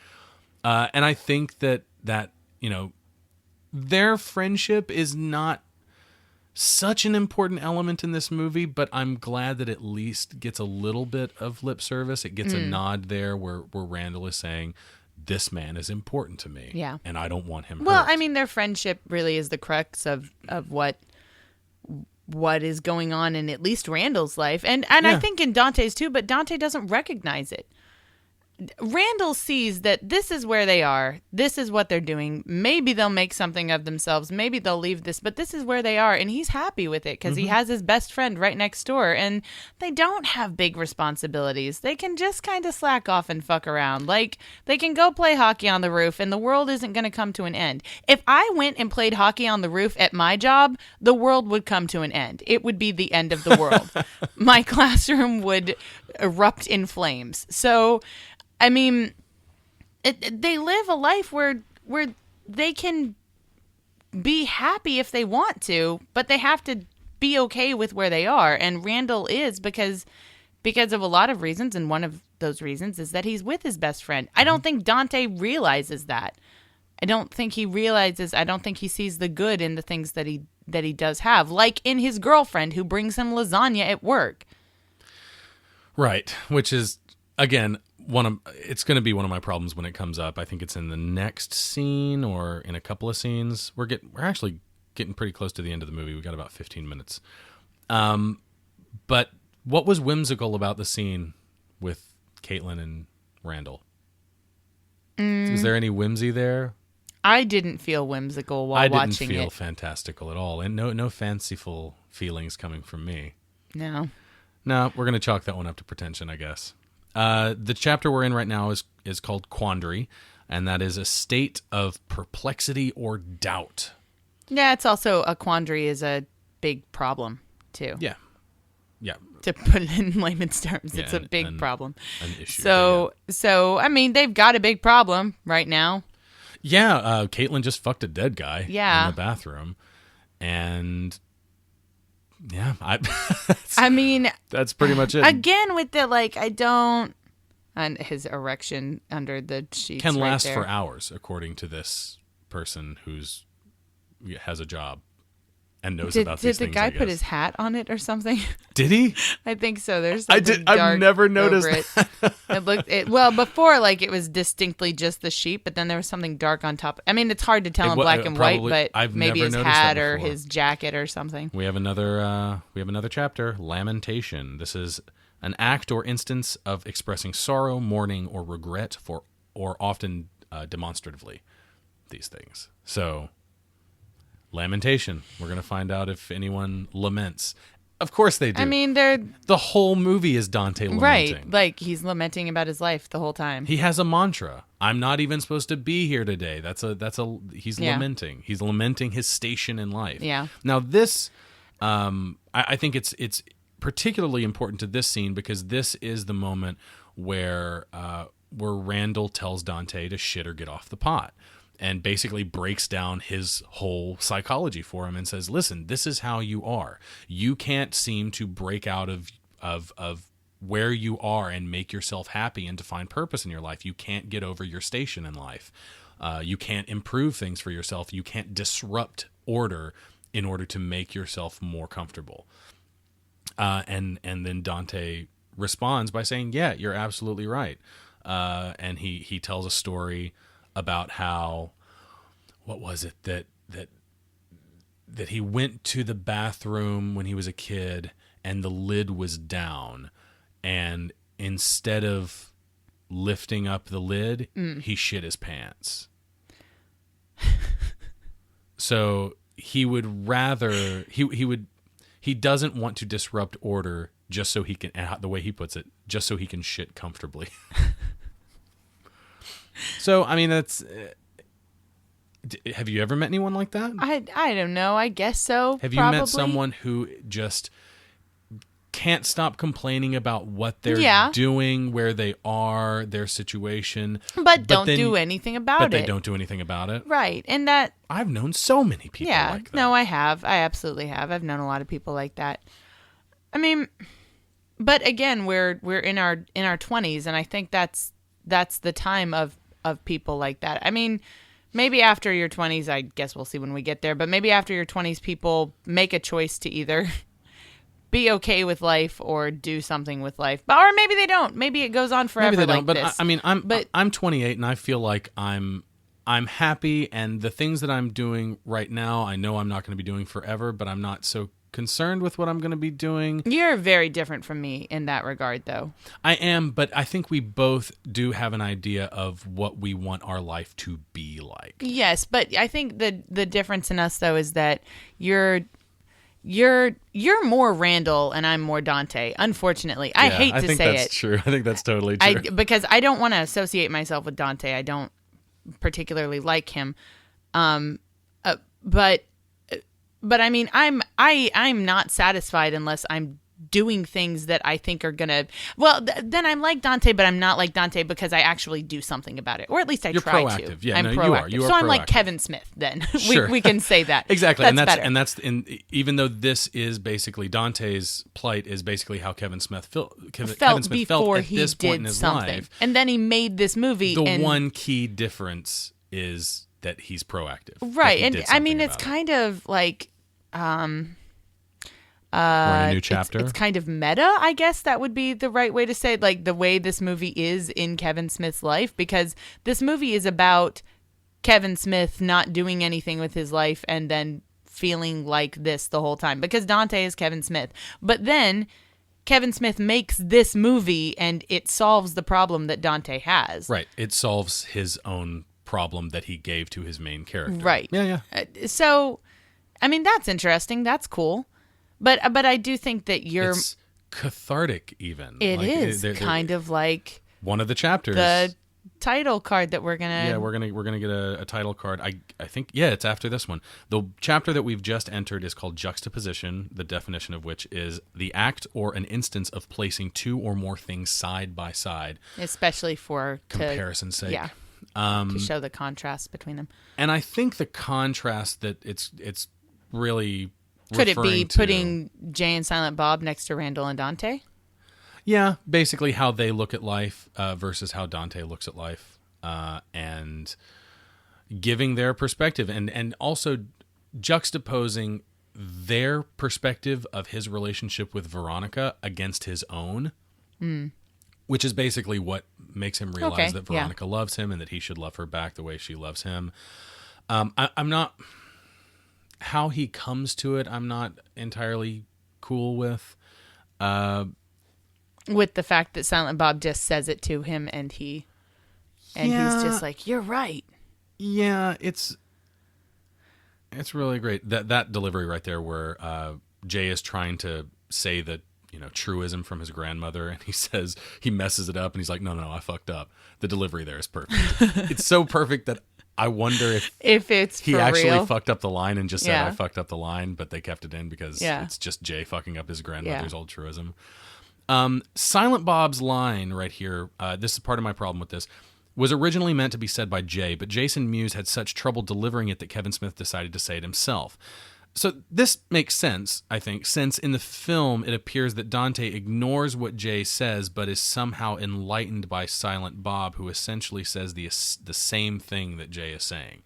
And I think that their friendship is not such an important element in this movie, but I'm glad that at least gets a little bit of lip service. It gets a nod there where Randall is saying, this man is important to me. Yeah. And I don't want him hurt. Well, I mean, their friendship really is the crux of what is going on in at least Randall's life. And I think in Dante's too, but Dante doesn't recognize it. Randall sees that this is where they are. This is what they're doing. Maybe they'll make something of themselves. Maybe they'll leave this, but this is where they are. And he's happy with it because he has his best friend right next door. And they don't have big responsibilities. They can just kind of slack off and fuck around. Like, they can go play hockey on the roof and the world isn't going to come to an end. If I went and played hockey on the roof at my job, the world would come to an end. It would be the end of the world. My classroom would erupt in flames. So, I mean, they live a life where they can be happy if they want to, but they have to be okay with where they are. And Randall is because of a lot of reasons, and one of those reasons is that he's with his best friend. I don't think Dante realizes that. I don't think he sees the good in the things that he does have, like in his girlfriend who brings him lasagna at work. Right, which is, again, it's going to be one of my problems when it comes up. I think it's in the next scene or in a couple of scenes. We're actually getting pretty close to the end of the movie. We got about 15 minutes. But what was whimsical about the scene with Caitlin and Randall? Is there any whimsy there? I didn't feel whimsical while watching it. I didn't feel fantastical at all, and no fanciful feelings coming from me. No, we're going to chalk that one up to pretension, I guess. The chapter we're in right now is called Quandary, and that is a state of perplexity or doubt. Yeah, it's also a quandary is a big problem, too. Yeah. To put it in layman's terms, it's a big problem. An issue. So, I mean, they've got a big problem right now. Yeah, Caitlin just fucked a dead guy in the bathroom, and... yeah, I mean, that's pretty much it. Again, with the and his erection under the sheets can right last there. for hours, according to this person has a job and knows about these things. Did the guy put his hat on it or something? Did he? I think so. There's something dark I've never noticed over it. Well, before it was distinctly just the sheet, but then there was something dark on top. I mean, it's hard to tell in black and white, but maybe his hat or his jacket or something. We have another chapter, Lamentation. This is an act or instance of expressing sorrow, mourning, or regret or often demonstratively these things. So, lamentation. We're going to find out if anyone laments. Of course they do. I mean, the whole movie is Dante lamenting. Right. Like, he's lamenting about his life the whole time. He has a mantra. I'm not even supposed to be here today. He's lamenting. He's lamenting his station in life. Yeah. Now this, I think it's particularly important to this scene because this is the moment where Randall tells Dante to shit or get off the pot. And basically breaks down his whole psychology for him and says, listen, this is how you are. You can't seem to break out of where you are and make yourself happy and to find purpose in your life. You can't get over your station in life. You can't improve things for yourself. You can't disrupt order in order to make yourself more comfortable. And then Dante responds by saying, yeah, you're absolutely right. And he tells a story about how, what was it that he went to the bathroom when he was a kid and the lid was down, and instead of lifting up the lid, he shit his pants. So he would rather he doesn't want to disrupt order just so he can, the way he puts it, just so he can shit comfortably. So, I mean, that's... have you ever met anyone like that? I don't know. I guess so. Have you met someone who just can't stop complaining about what they're doing, where they are, their situation. But don't do anything about it. But they don't do anything about it. Right. And that... I've known so many people like that. No, I have. I absolutely have. I've known a lot of people like that. I mean, but again, we're in our 20s, and I think that's the time of people like that. I mean, maybe after your 20s, I guess we'll see when we get there, but maybe after your 20s, people make a choice to either be okay with life or do something with life. Or maybe they don't. Maybe it goes on forever. Maybe they don't, but this. I mean, I'm 28 and I feel like I'm happy, and the things that I'm doing right now, I know I'm not going to be doing forever, but I'm not so concerned with what I'm going to be doing. You're very different from me in that regard, though. I am, but I think we both do have an idea of what we want our life to be like. Yes, but I think the difference in us, though, is that you're more Randall and I'm more Dante. Unfortunately, I hate to say it. I think that's true. I think that's totally true. Because I don't want to associate myself with Dante. I don't particularly like him. But I mean, I'm not satisfied unless I'm doing things that I think are gonna. Well, then I'm like Dante, but I'm not like Dante because I actually do something about it, or at least I try to. You're proactive. Yeah, I'm no, proactive. you are. So I'm proactive. like Kevin Smith. Then Sure. we can say that exactly, better. Even though this is basically Dante's plight, is basically how Kevin Smith felt before at he this point did in his something, life. and then he made this movie. The one key difference is that he's proactive, right? And I mean, it's kind of like. We're in a new chapter. It's kind of meta, I guess that would be the right way to say it, like the way this movie is in Kevin Smith's life, because this movie is about Kevin Smith not doing anything with his life and then feeling like this the whole time, because Dante is Kevin Smith. But then Kevin Smith makes this movie and it solves the problem that Dante has. Right. It solves his own problem that he gave to his main character. Right. Yeah. So, I mean, that's interesting. That's cool. But I do think that it's cathartic even. It is kind of like one of the chapters. The title card that we're gonna. Yeah, we're gonna get a title card. I think it's after this one. The chapter that we've just entered is called Juxtaposition. The definition of which is the act or an instance of placing two or more things side by side, especially for comparison's sake. Yeah. To show the contrast between them. And I think the contrast that it's really could it be putting Jay and Silent Bob next to Randall and Dante? Yeah, basically how they look at life versus how Dante looks at life, and giving their perspective, and also juxtaposing their perspective of his relationship with Veronica against his own, which is basically what makes him realize that Veronica loves him and that he should love her back the way she loves him. I'm not... How he comes to it, I'm not entirely cool with. With the fact that Silent Bob just says it to him and he's just like, "You're right." Yeah, it's really great. That delivery right there where Jay is trying to say the truism from his grandmother, and he messes it up and he's like, no, I fucked up. The delivery there is perfect. It's so perfect that I wonder if it's he for actually real. fucked up the line and just said, I fucked up the line, but they kept it in because it's just Jay fucking up his grandmother's old truism. Silent Bob's line right here, this is part of my problem with this, was originally meant to be said by Jay, but Jason Mewes had such trouble delivering it that Kevin Smith decided to say it himself. So this makes sense, I think, since in the film it appears that Dante ignores what Jay says, but is somehow enlightened by Silent Bob, who essentially says the same thing that Jay is saying.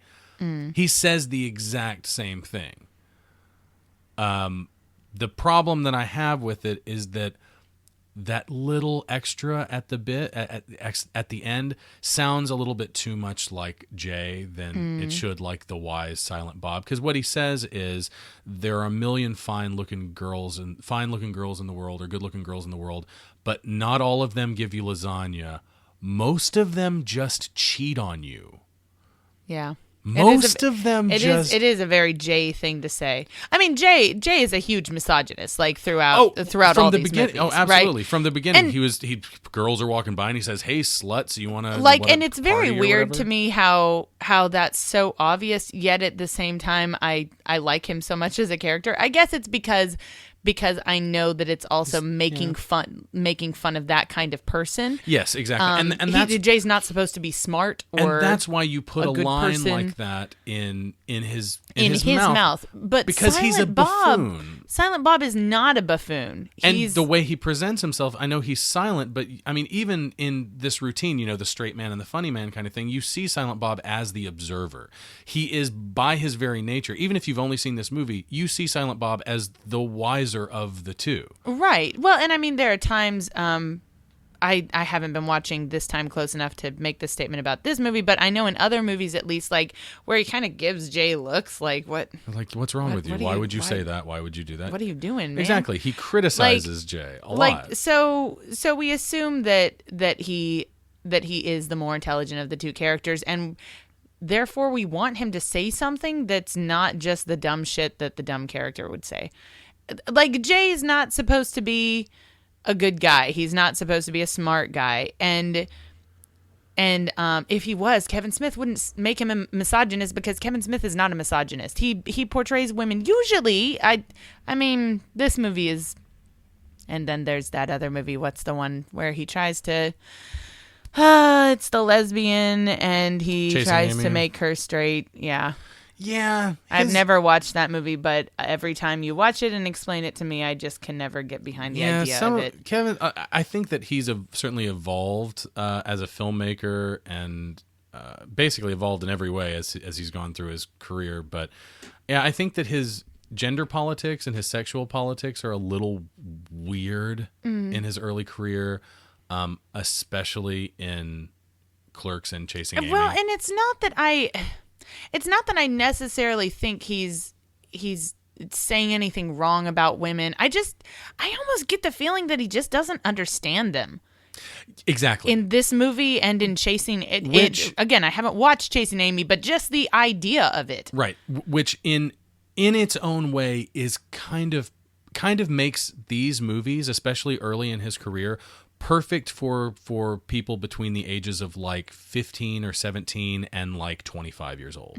He says the exact same thing. The problem that I have with it is that little extra at the end sounds a little bit too much like Jay than it should like the wise Silent Bob, because what he says is there are a million fine-looking girls in the world, or good-looking girls in the world, but not all of them give you lasagna. Most of them just cheat on you. Yeah. It is a very Jay thing to say. I mean, Jay is a huge misogynist, like throughout from all the these beginning. movies, Absolutely, right? From the beginning, he girls are walking by and he says, "Hey, sluts, you want to and it's very weird to me how that's so obvious. Yet at the same time, I like him so much as a character. I guess it's because because I know that it's also making fun of that kind of person. Yes, exactly. And that's Jay's not supposed to be smart, or and that's why you put a line person. like that in his mouth. But because he's a buffoon. Silent Bob is not a buffoon. And the way he presents himself, I know he's silent, but I mean, even in this routine, the straight man and the funny man kind of thing, you see Silent Bob as the observer. He is, by his very nature, even if you've only seen this movie, you see Silent Bob as the wiser of the two. Right. Well, and I mean, there are times, I haven't been watching this time close enough to make this statement about this movie, but I know in other movies, at least, like, where he kind of gives Jay looks like, what's wrong with you? Why would you say that? Why would you do that? What are you doing, man? Exactly. He criticizes Jay a lot. So we assume that he is the more intelligent of the two characters, and therefore we want him to say something that's not just the dumb shit that the dumb character would say. Like, Jay is not supposed to be a good guy. He's not supposed to be a smart guy. And if he was, Kevin Smith wouldn't make him a misogynist, because Kevin Smith is not a misogynist. He portrays women usually. I mean, this movie is, and then there's that other movie. What's the one where he tries to? It's the lesbian, and he Chasing tries Amy. to make her straight. Yeah. Yeah. I've never watched that movie, but every time you watch it and explain it to me, I just can never get behind the idea of it. Kevin, I think that he's certainly evolved as a filmmaker, and basically evolved in every way as he's gone through his career. But yeah, I think that his gender politics and his sexual politics are a little weird in his early career, especially in Clerks and Chasing Amy. Well, and it's not that I necessarily think he's saying anything wrong about women. I almost get the feeling that he just doesn't understand them. Exactly. In this movie and in Chasing it, again, I haven't watched Chasing Amy, but just the idea of it. Right. Which in its own way is kind of makes these movies, especially early in his career, perfect for people between the ages of like 15 or 17 and like 25 years old.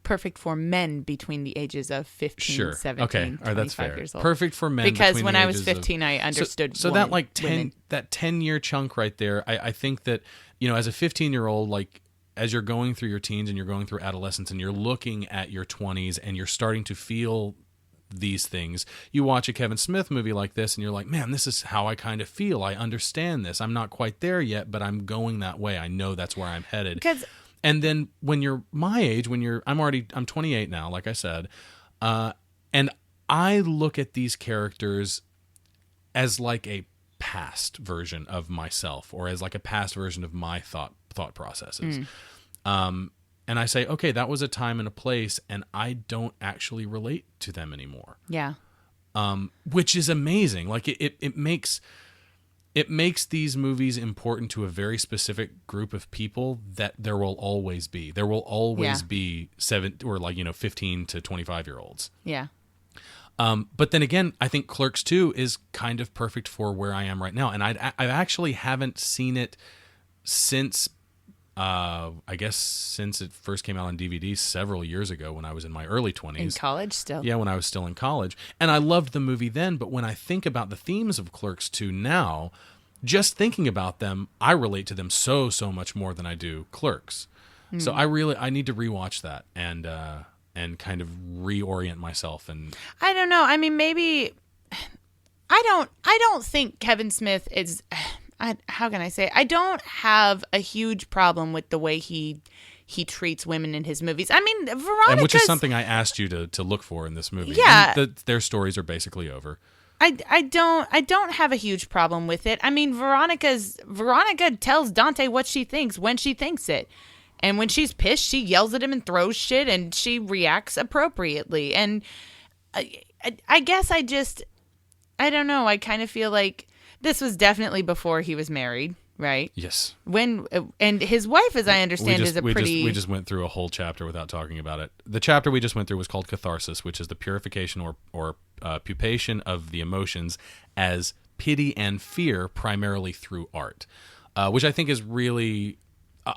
Perfect for men between the ages of 15, 17, okay. All right, 25 that's fair. years old. Perfect for men because when I was ages 15, I understood so women, that like 10-year chunk right there, I think that, as a 15-year-old, like, as you're going through your teens and you're going through adolescence and you're looking at your 20s and you're starting to feel these things, you watch a Kevin Smith movie like this and you're like, man, this is how I kind of feel. I understand this. I'm not quite there yet, but I'm going that way. I know that's where I'm headed. And then when you're my age, I'm 28 now, like I said, and I look at these characters as like a past version of myself, or as like a past version of my thought processes. And I say, okay, that was a time and a place, and I don't actually relate to them anymore. Yeah. Which is amazing. Like it makes these movies important to a very specific group of people that there will always be. There will always be 15 to 25-year-olds. Yeah. But then again, I think Clerks 2 is kind of perfect for where I am right now, and I actually haven't seen it since. I guess since it first came out on DVD several years ago when I was in my early 20s. In college still. Yeah, when I was still in college. And I loved the movie then, but when I think about the themes of Clerks 2 now, just thinking about them, I relate to them so much more than I do Clerks. So I need to rewatch that and kind of reorient myself. And I don't know. I mean, maybe I don't think Kevin Smith is... how can I say? I don't have a huge problem with the way he treats women in his movies. I mean, Veronica's... And which is something I asked you to look for in this movie. Yeah. Their stories are basically over. I don't have a huge problem with it. I mean, Veronica tells Dante what she thinks when she thinks it. And when she's pissed, she yells at him and throws shit, and she reacts appropriately. And I guess I don't know. I kind of feel like this was definitely before he was married, right? Yes. And his wife, as I understand, is we just went through a whole chapter without talking about it. The chapter we just went through was called Catharsis, which is the purification or pupation of the emotions as pity and fear, primarily through art, which I think is really...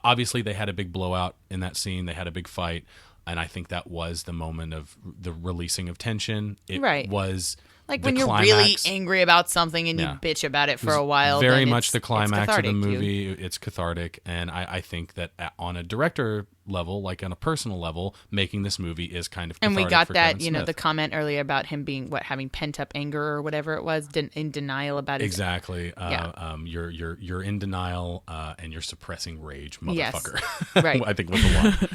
Obviously, they had a big blowout in that scene. They had a big fight, and I think that was the moment of the releasing of tension. It right. was Like the when you're climax. really angry about something and you Yeah. bitch about it for a while. Very then much the climax of the cathartic. movie. It's cathartic, and I think that on a director level, like on a personal level, making this movie is kind of cathartic. And we got for that, Kevin you know, Smith. the comment earlier about him being having pent up anger or whatever it was, in denial about his. Exactly. Yeah. You're in denial, and you're suppressing rage, Yes. motherfucker. Right. I think was the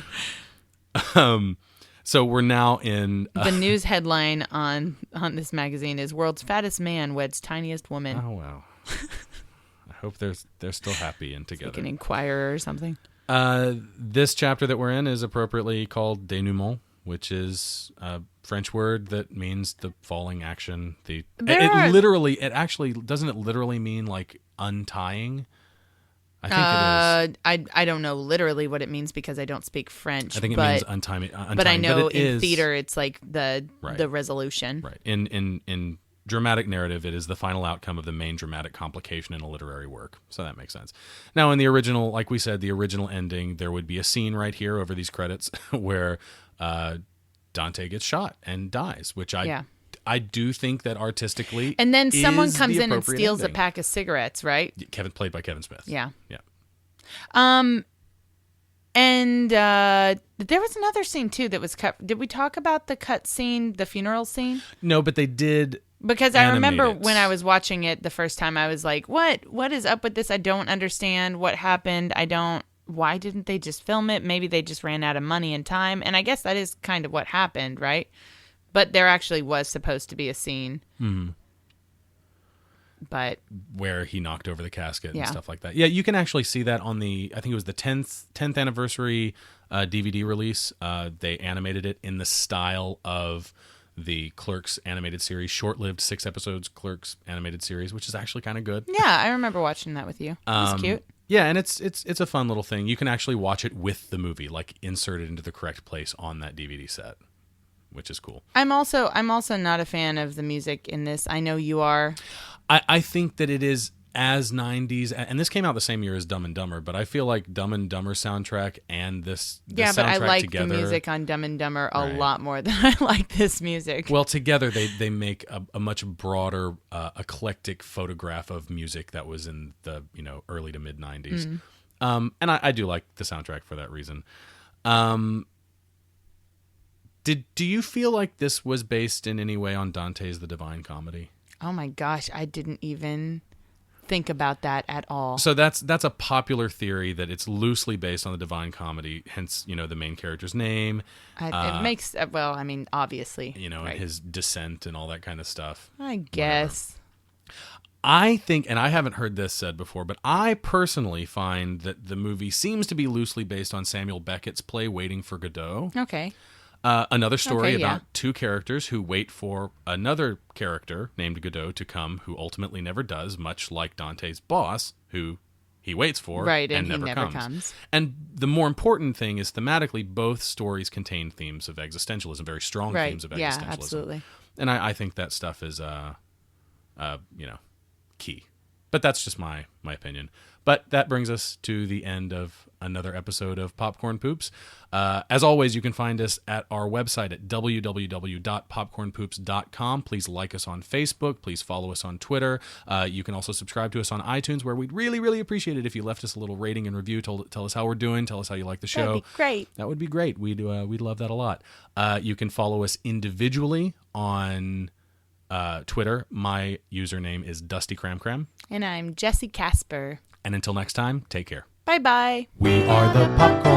line. So we're now in The news headline on this magazine is "World's Fattest Man Weds Tiniest Woman." oh wow. I hope they're still happy and together. Like an Inquirer or something. This chapter that we're in is appropriately called denouement, which is a French word that means the falling action. It actually doesn't it literally mean like untying? I think it is. I don't know literally what it means because I don't speak French. I think it means untying. But I know it in is, theater it's like the Right. resolution. Right. In dramatic narrative, it is the final outcome of the main dramatic complication in a literary work. So that makes sense. Now, in the original, like we said, the original ending, there would be a scene right here over these credits where Dante gets shot and dies, which I do think that artistically, And then someone is comes the in and appropriate steals ending. a pack of cigarettes, right? Played by Kevin Smith. Yeah. Yeah. And there was another scene too that was cut. Did we talk about the cut scene, the funeral scene? No, but they did. Because I remember animate it. when I was watching it the first time, I was like, what is up with this? I don't understand what happened. Why didn't they just film it? Maybe they just ran out of money and time. And I guess that is kind of what happened, right? But there actually was supposed to be a scene. Mm-hmm. But Where he knocked over the casket Yeah. and stuff like that. Yeah, you can actually see that on I think it was the 10th anniversary DVD release. They animated it in the style of the Clerks animated series, short-lived 6 episodes Clerks animated series, which is actually kind of good. yeah, I remember watching that with you. It was cute. Yeah, and it's a fun little thing. You can actually watch it with the movie, like inserted into the correct place on that DVD set, which is cool. I'm also not a fan of the music in this. I know you are. I think that it is as 90s, and this came out the same year as Dumb and Dumber, but I feel like Dumb and Dumber soundtrack and this Yeah, but I soundtrack like together, the music on Dumb and Dumber a Right. lot more than I like this music. well, together they make a much broader, eclectic photograph of music that was in the early to mid 90s. And I do like the soundtrack for that reason. Do you feel like this was based in any way on Dante's The Divine Comedy? Oh my gosh, I didn't even think about that at all. So that's a popular theory that it's loosely based on the Divine Comedy, hence the main character's name, It makes well, I mean, obviously, and right. his descent and all that kind of stuff. I guess. I think, and I haven't heard this said before, but I personally find that the movie seems to be loosely based on Samuel Beckett's play Waiting for Godot. Okay. Another story Okay, yeah. about two characters who wait for another character named Godot to come, who ultimately never does, much like Dante's boss, who he waits for Right, and and he never never comes. comes. And the more important thing is thematically, both stories contain themes of existentialism, very strong Right. themes of existentialism. Yeah, absolutely. And I think that stuff is, key. But that's just my opinion. But that brings us to the end of another episode of Popcorn Poops. As always, you can find us at our website at www.popcornpoops.com. Please like us on Facebook. Please follow us on Twitter. You can also subscribe to us on iTunes, where we'd really, really appreciate it if you left us a little rating and review. Tell us how we're doing. Tell us how you like the show. That'd be great. That would be great. We'd love that a lot. You can follow us individually on Twitter. My username is Dusty Cram Cram. And I'm Jessie Casper. And until next time, take care. Bye-bye. We are the Popcorn